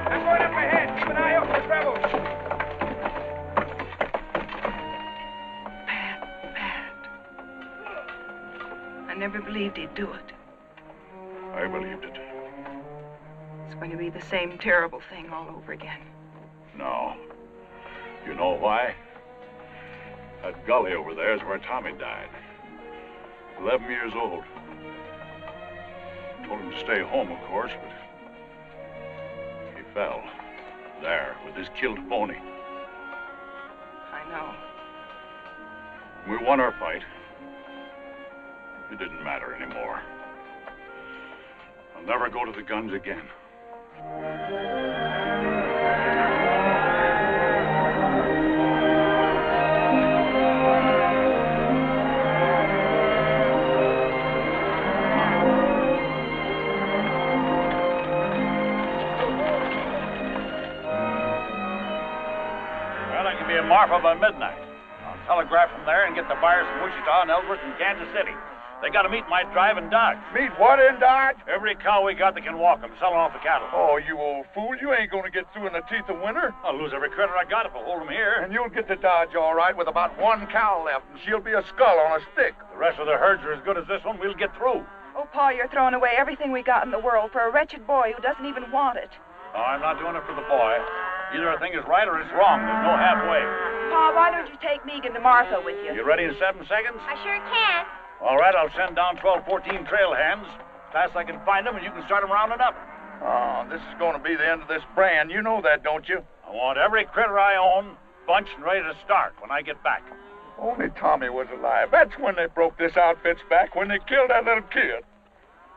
I'm going up ahead. Keep an eye out for trouble. I never believed he'd do it. I believed it. It's going to be the same terrible thing all over again. No. You know why? That gully over there is where Tommy died. 11 years old. Told him to stay home, of course, but he fell. There, with his killed pony. I know. We won our fight. It didn't matter anymore. I'll never go to the guns again. Well, I can be in Marfa by midnight. I'll telegraph from there and get the buyers from Wichita and Ellsworth and Kansas City. They got to meet my drive in Dodge. Meet what in Dodge? Every cow we got that can walk. I'm selling off the cattle. Oh, you old fool. You ain't going to get through in the teeth of winter. I'll lose every critter I got if I hold them here. And you'll get to Dodge all right with about one cow left, and she'll be a skull on a stick. The rest of the herds are as good as this one. We'll get through. Oh, Pa, you're throwing away everything we got in the world for a wretched boy who doesn't even want it. No, I'm not doing it for the boy. Either a thing is right or it's wrong. There's no halfway. Pa, why don't you take Megan to Martha with you? You ready in 7 seconds? I sure can. All right, I'll send down 12, 14 trail hands. Fast I can find them, and you can start them rounding up. Oh, this is going to be the end of this brand. You know that, don't you? I want every critter I own bunched and ready to start when I get back. Only Tommy was alive. That's when they broke this outfit's back, when they killed that little kid.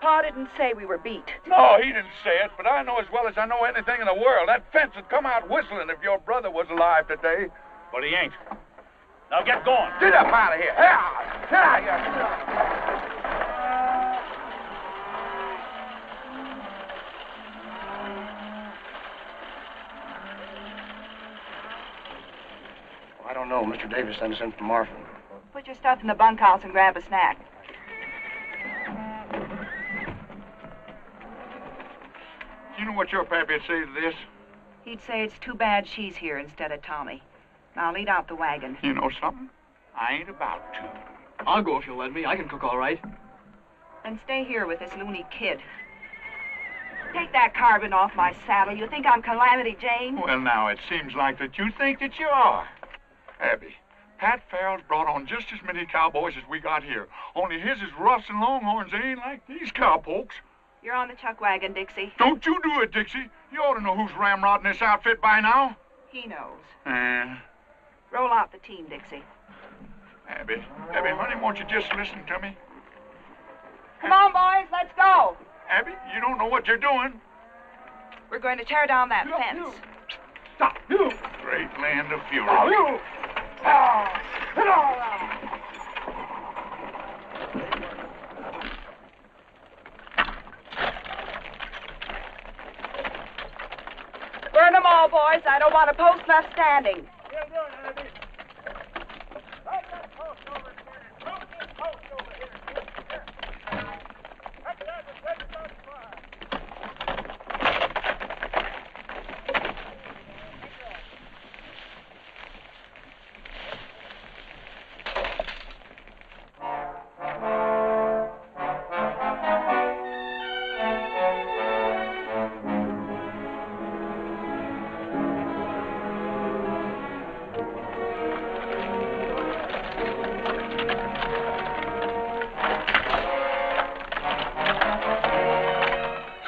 Pa didn't say we were beat. No, he didn't say it, but I know as well as I know anything in the world. That fence would come out whistling if your brother was alive today. But he ain't. Now get going. Get up out of here. Get out of here. I don't know. Mr. Davis sent us in from Marfa. Put your stuff in the bunkhouse and grab a snack. You know what your pappy'd say to this? He'd say it's too bad she's here instead of Tommy. Now lead out the wagon. You know something? I ain't about to. I'll go if you'll let me. I can cook all right. And stay here with this loony kid. Take that carbon off my saddle. You think I'm Calamity Jane? Well, now, it seems like that you think that you are. Abby, Pat Farrell's brought on just as many cowboys as we got here. Only his is roughs and longhorns. They ain't like these cowpokes. You're on the chuck wagon, Dixie. Don't you do it, Dixie. You ought to know who's ramrodding this outfit by now. He knows. Roll out the team, Dixie. Abby, honey, won't you just listen to me? Come on, boys, let's go. Abby, you don't know what you're doing. We're going to tear down that fence. Stop. Great land of fury. Burn them all, boys. I don't want a post left standing. you doing, Abby? Right that post over here. Drop this post over here. Here. That's that and set it on fire.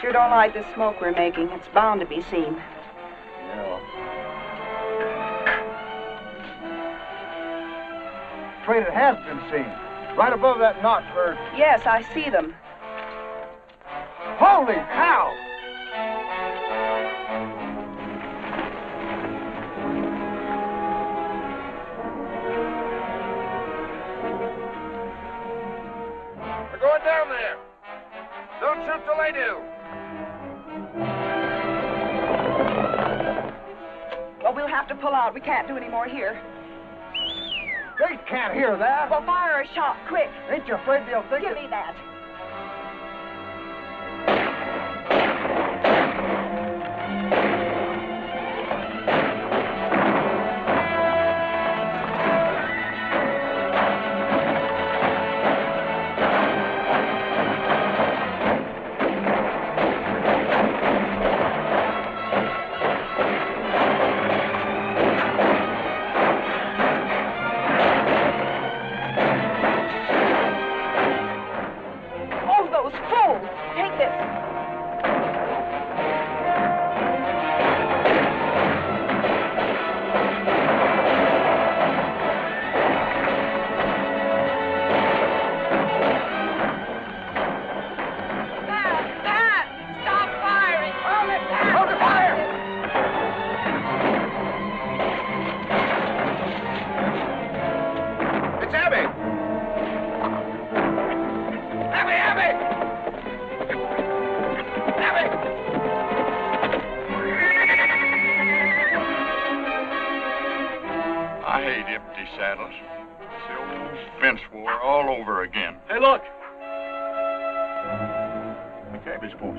Sure don't like the smoke we're making. It's bound to be seen. Yeah. Traitor has been seen. Right above that notch where... Yes, I see them. Holy cow! We're going down there. Don't shoot till they do. Well, we'll have to pull out. We can't do any more here. They can't hear that. Well, fire a shot, quick. Ain't you afraid they'll think Give me that. I hate empty saddles. It's the old fence war all over again. Hey, look. The cabbage post.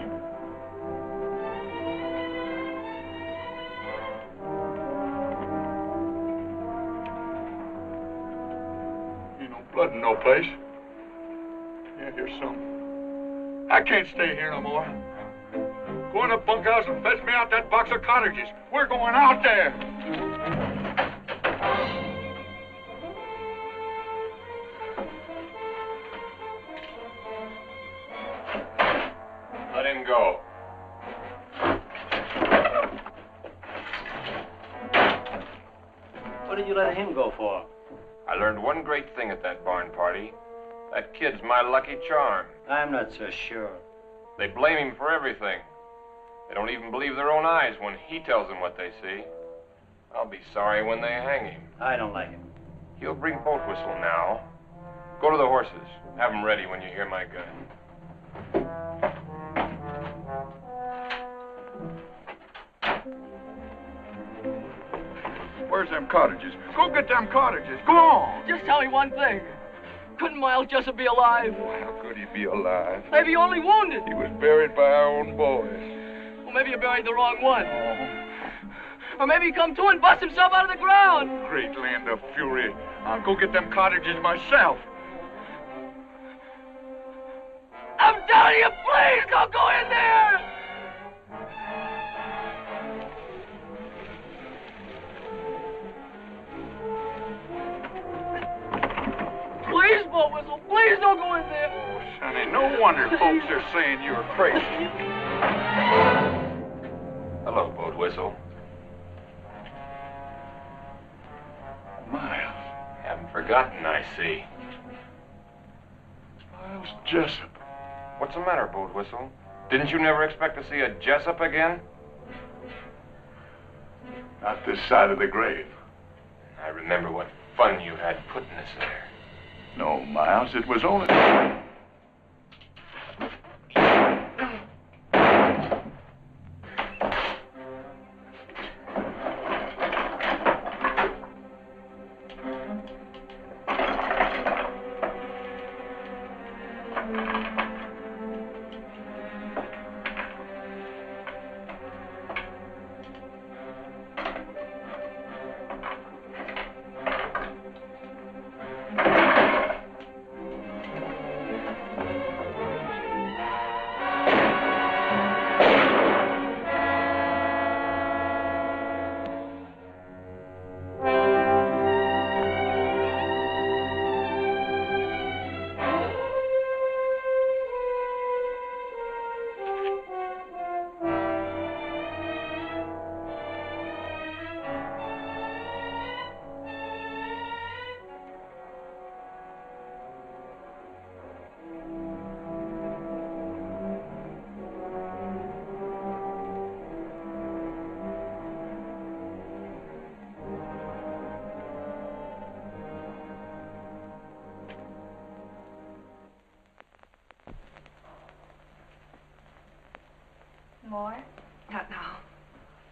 Ain't no blood in no place. Yeah, here's some. I can't stay here no more. Go in the bunkhouse and fetch me out that box of cartridges. We're going out there. Let him go. What did you let him go for? I learned one great thing at that barn party. That kid's my lucky charm. I'm not so sure. They blame him for everything. They don't even believe their own eyes when he tells them what they see. I'll be sorry when they hang him. I don't like him. He'll bring boat whistle now. Go to the horses. Have them ready when you hear my gun. Where's them cottages? Go get them cottages. Go on. Just tell me one thing. Couldn't Miles Jessup be alive? How could he be alive? Maybe only wounded. He was buried by our own boys. Well, maybe you buried the wrong one. Or maybe he come to and bust himself out of the ground. Great land of fury. I'll go get them cottages myself. I'm telling you, please don't go in there! Please, Boat Whistle, please don't go in there. Oh, Sonny, no wonder folks are saying you're crazy. Hello, Boat Whistle. Miles. Haven't forgotten, I see. Miles Jessup. What's the matter, Boat Whistle? Didn't you never expect to see a Jessup again? Not this side of the grave. I remember what fun you had putting us there. No, Miles, it was only...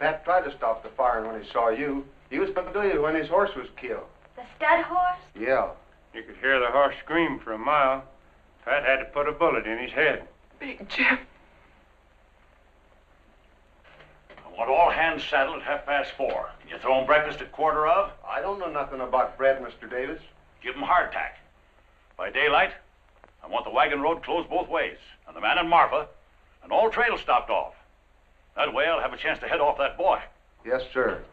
Pat tried to stop the firing when he saw you. He was familiar when his horse was killed. The stud horse? Yeah. You could hear the horse scream for a mile. Pat had to put a bullet in his head. Big Jim. I want all hands saddled at 4:30. Can you throw 'em breakfast at 1:15? I don't know nothing about bread, Mr. Davis. Give 'em hardtack. By daylight, I want the wagon road closed both ways, and the man and Marfa, and all trails stopped off. That way I'll have a chance to head off that boy. Yes, sir.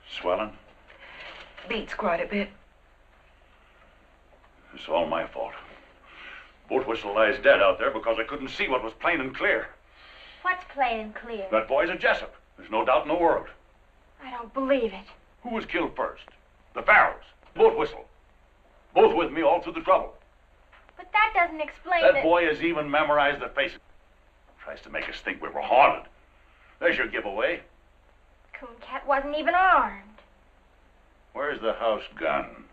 Swelling? Beats quite a bit. It's all my fault. Boat whistle lies dead out there because I couldn't see what was plain and clear. What's plain and clear? That boy's a Jessup. There's no doubt in the world. I don't believe it. Who was killed first? The Farrells. Boat whistle. Both with me all through the trouble. But that doesn't explain That boy has even memorized the faces. Tries to make us think we were haunted. There's your giveaway. Cooncat wasn't even armed. Where's the house gun?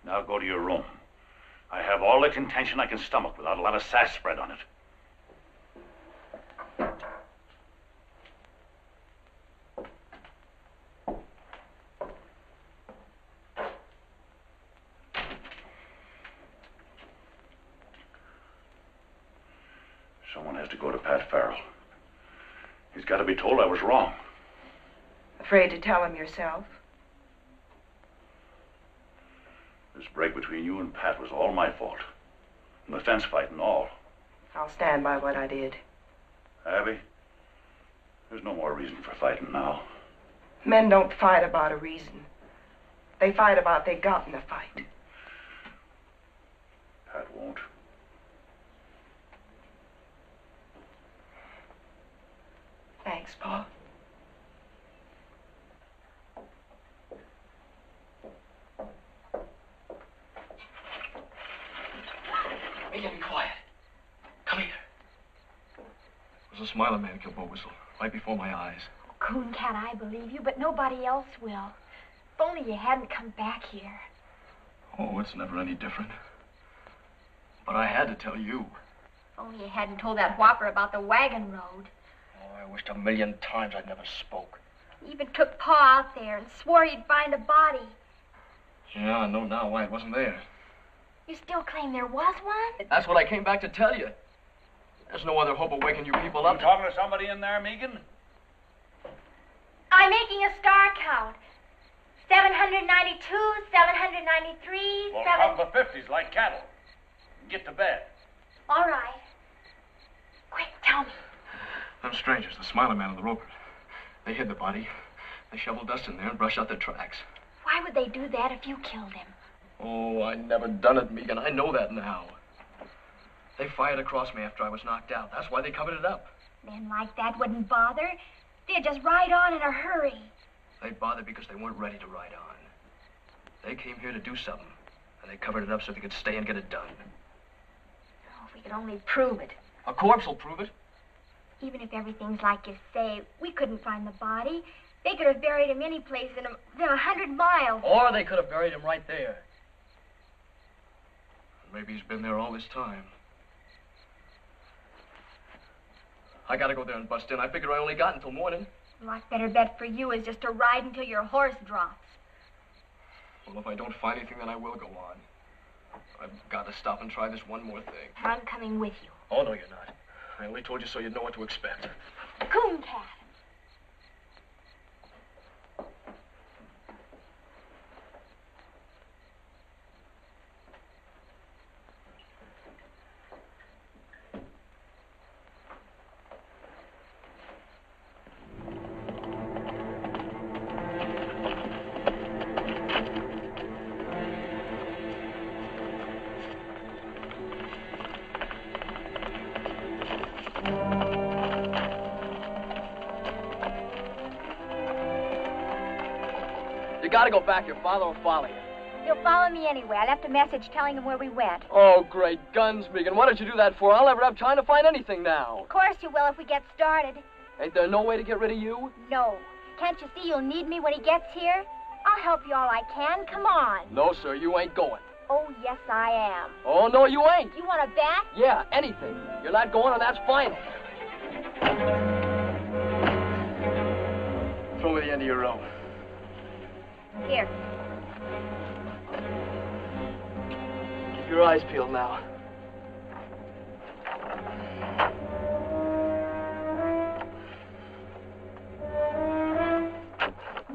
Now go to your room. I have all the contention I can stomach without a lot of sass spread on it. Someone has to go to Pat Farrell. He's got to be told I was wrong. Afraid to tell him yourself? This break between you and Pat was all my fault. And the fence fight and all. I'll stand by what I did. Abby, there's no more reason for fighting now. Men don't fight about a reason. They fight about they got in the fight. Pat won't. Thanks, Pa. Make it quiet. Come here. It was a Smiler man killed Bo Whistle, right before my eyes. Cooncat, I believe you, but nobody else will. If only you hadn't come back here. Oh, it's never any different. But I had to tell you. If only you hadn't told that whopper about the wagon road. Oh, I wished 1,000,000 times I'd never spoke. He even took Pa out there and swore he'd find a body. Yeah, I know now why it wasn't there. You still claim there was one? That's what I came back to tell you. There's no other hope of waking you people up. You talking to somebody in there, Megan? I'm making a star count. 792, 793, Well, count the 50s like cattle. Get to bed. All right. Quick, tell me. Them strangers, the Smiler man and the Roper, they hid the body. They shoveled dust in there and brushed out their tracks. Why would they do that if you killed him? Oh, I never done it, Megan. I know that now. They fired across me after I was knocked out. That's why they covered it up. Men like that wouldn't bother. They'd just ride on in a hurry. They bothered because they weren't ready to ride on. They came here to do something, and they covered it up so they could stay and get it done. Oh, if we could only prove it. A corpse will prove it. Even if everything's like you say, we couldn't find the body. They could have buried him any place within 100 miles. Or they could have buried him right there. Maybe he's been there all this time. I gotta go there and bust in. I figure I only got until morning. A lot better bet for you is just to ride until your horse drops. Well, if I don't find anything, then I will go on. I've got to stop and try this one more thing. I'm coming with you. Oh, no, you're not. I only told you so you'd know what to expect. Cooncat. You gotta go back. Your father will follow you. He'll follow me anyway. I left a message telling him where we went. Oh, great guns, Megan. What did you do that for? I'll never have time to find anything now. Of course you will if we get started. Ain't there no way to get rid of you? No. Can't you see you'll need me when he gets here? I'll help you all I can. Come on. No, sir, you ain't going. Oh, yes, I am. Oh, no, you ain't. You want to bet? Yeah, anything. You're not going, and that's final. Throw me the end of your rope. Here. Keep your eyes peeled now.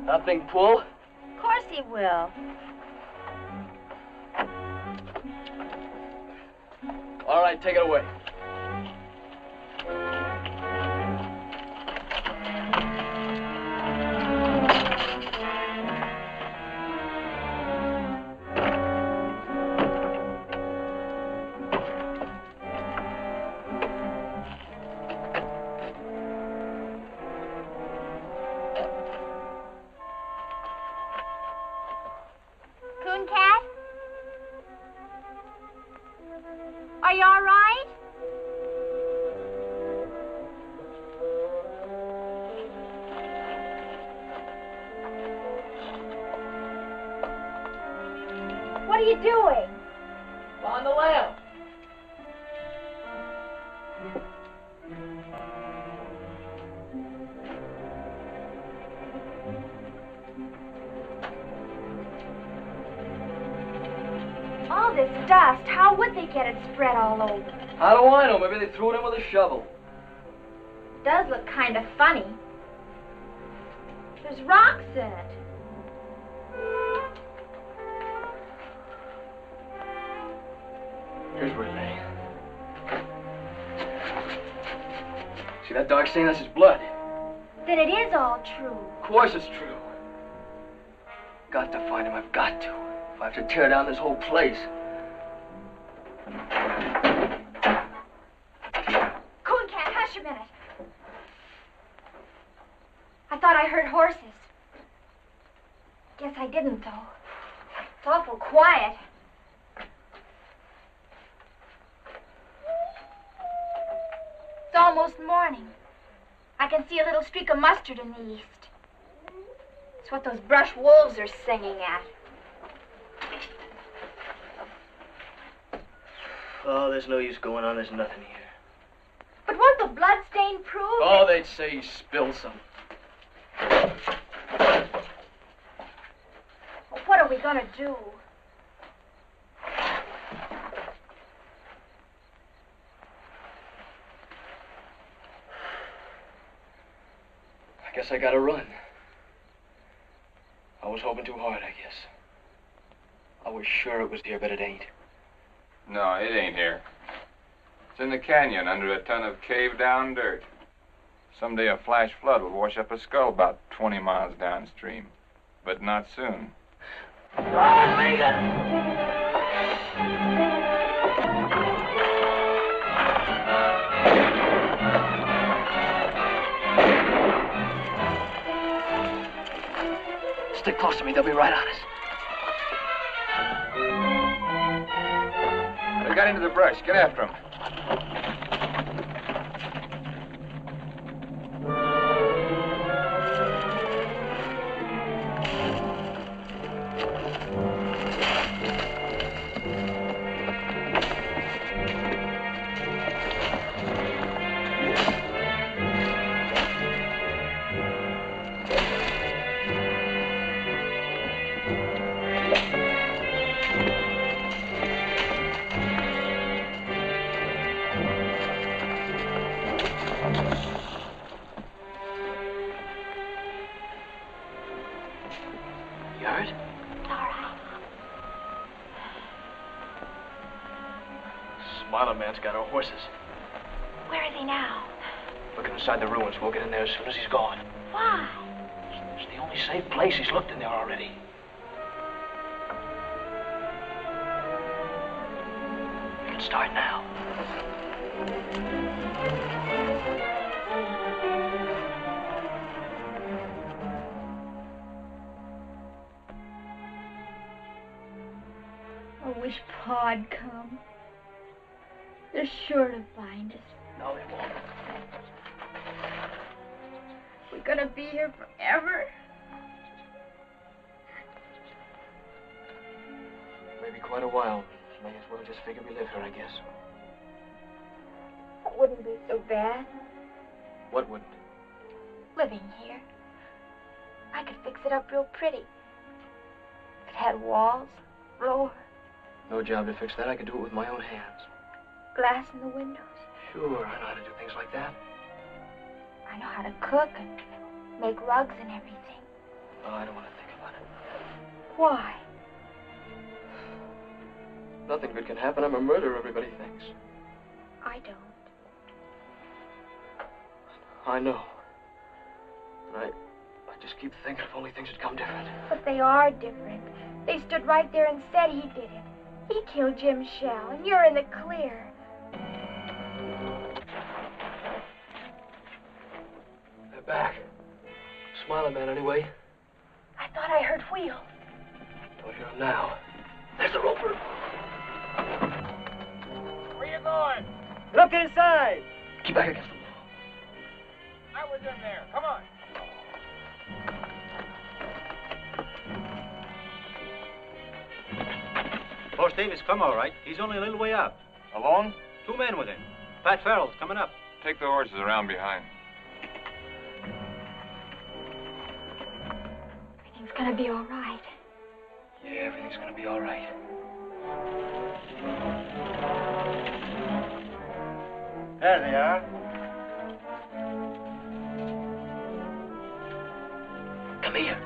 Nothing pull? Of course he will. All right, take it away. Cooncat? Are you all right? What are you doing? On the lamp. All this dust, how would they get it spread all over? How do I know? Maybe they threw it in with a shovel. It does look kind of funny. There's rocks in it. Here's where it lay. See that dark stain? That's his blood. Then it is all true. Of course it's true. Got to find him. I've got to. If I have to tear down this whole place. Cooncat, hush a minute. I thought I heard horses. Guess I didn't, though. It's awful quiet. It's almost morning. I can see a little streak of mustard in the east. It's what those brush wolves are singing at. Oh, there's no use going on. There's nothing here. But won't the blood stain prove Oh, they'd say he spilled some. What are we gonna do? I guess I gotta run. I was hoping too hard, I guess. I was sure it was here, but it ain't. No, it ain't here. It's in the canyon under a ton of caved-down dirt. Someday a flash flood will wash up a skull about 20 miles downstream. But not soon. Stick close to me. They'll be right on us. They got into the brush. Get after them. You hurt? It's all right. Smiler man's got our horses. Where is he now? Looking inside the ruins. We'll get in there as soon as he's gone. Why? It's the only safe place. He's looked in there already. We can start now. wish Pa'd come. They're sure to find us. No, they won't. We're gonna be here forever. Maybe quite a while. May as well just figure we live here, I guess. It wouldn't be so bad What wouldn't? living here. I could fix it up real pretty. It had walls, floor, No job to fix that. I could do it with my own hands. glass in the windows. Sure, I know how to do things like that. I know how to cook and make rugs and everything. Oh, I don't want to think about it. Why? Nothing good can happen. I'm a murderer, everybody thinks. I don't. I know. And I just keep thinking if only things had come different. But they are different. They stood right there and said he did it. He killed Jim Shell, and you're in the clear. They're back. Smiling man, anyway. I thought I heard wheels. Don't hear him now. There's the roper. Where you going? Look inside. Keep back against the wall. I was in there. Come on. Boss Davis come all right. He's only a little way out. Alone? 2 men with him. Pat Farrell's coming up. Take the horses around behind. Everything's gonna be all right. Yeah, everything's gonna be all right. There they are. Come here.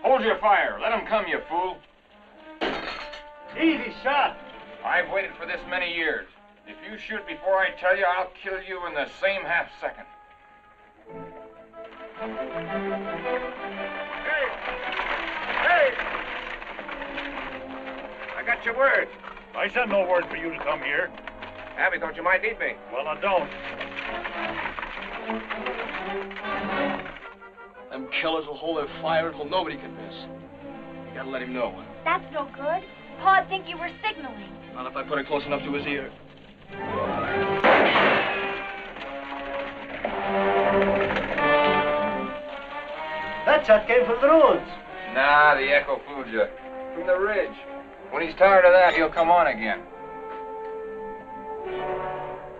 Hold your fire. Let them come, you fool. Easy shot. I've waited for this many years. If you shoot before I tell you, I'll kill you in the same half second. Hey! I got your word. I sent no word for you to come here. Abby thought you might need me. Well, I don't. Them killers will hold their fire until nobody can miss. You gotta let him know. That's no good. Pa'd think you were signaling. Not if I put it close enough to his ear. That shot came from the ruins. Nah, the echo fooled you. From the ridge. When he's tired of that, he'll come on again.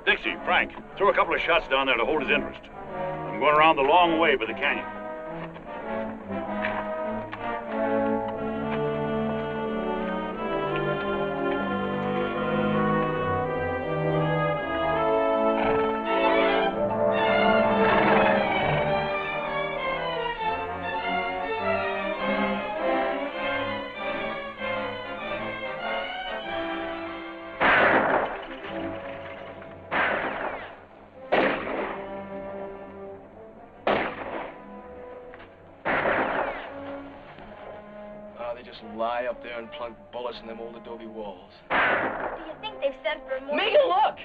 Dixie, Frank, throw a couple of shots down there to hold his interest. I'm going around the long way by the canyon. They just lie up there and plunk bullets in them old adobe walls. Do you think they've sent for more? Megan, look!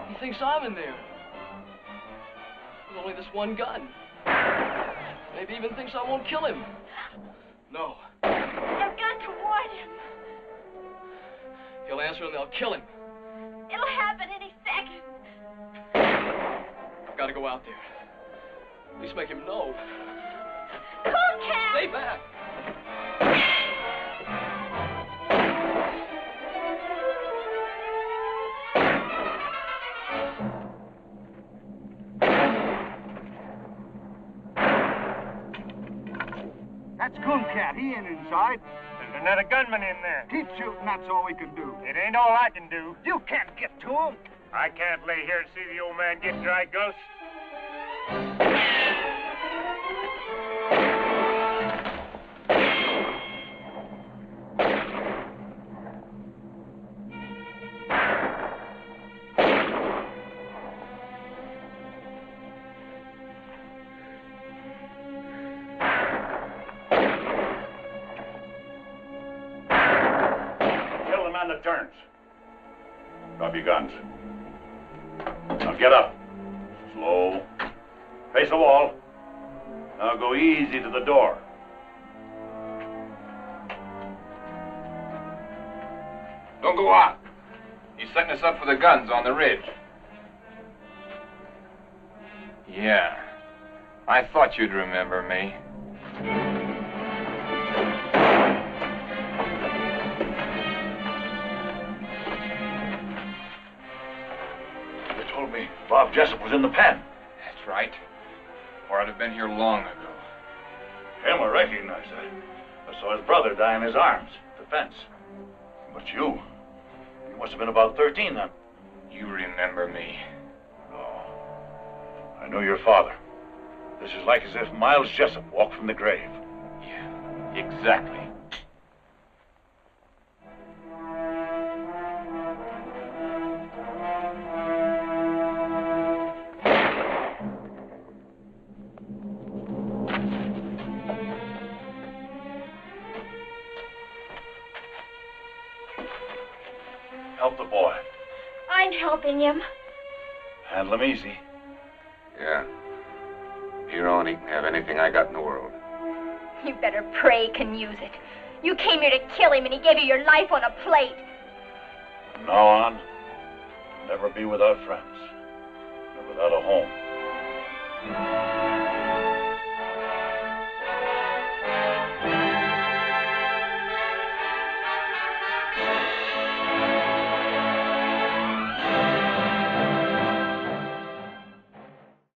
He thinks I'm in there. With only this one gun. Maybe even thinks I won't kill him. No. They've got to warn him. He'll answer and they'll kill him. It'll happen any second. I've got to go out there. At least make him know. Cooncat! Stay back. That's Cooncat. He ain't inside. There's another gunman in there. Keep shooting. That's all we can do. It ain't all I can do. You can't get to him. I can't lay here and see the old man get dry gulch. the turns. Drop your guns. Now get up. Slow. Face the wall. Now go easy to the door. Don't go out. He's setting us up for the guns on the ridge. Yeah. I thought you'd remember me. They told me Bob Jessup was in the pen. That's right. Or I'd have been here long ago. Him, I recognize that. I saw his brother die in his arms at the fence. But you must have been about 13 then. You remember me. Oh, I know your father. This is like as if Miles Jessup walked from the grave. Yeah, exactly. Help the boy. I'm helping him. Handle him easy. Yeah. Here on, he can have anything I got in the world. You better pray he can use it. You came here to kill him and he gave you your life on a plate. From now on, you'll never be without friends. Or without a home.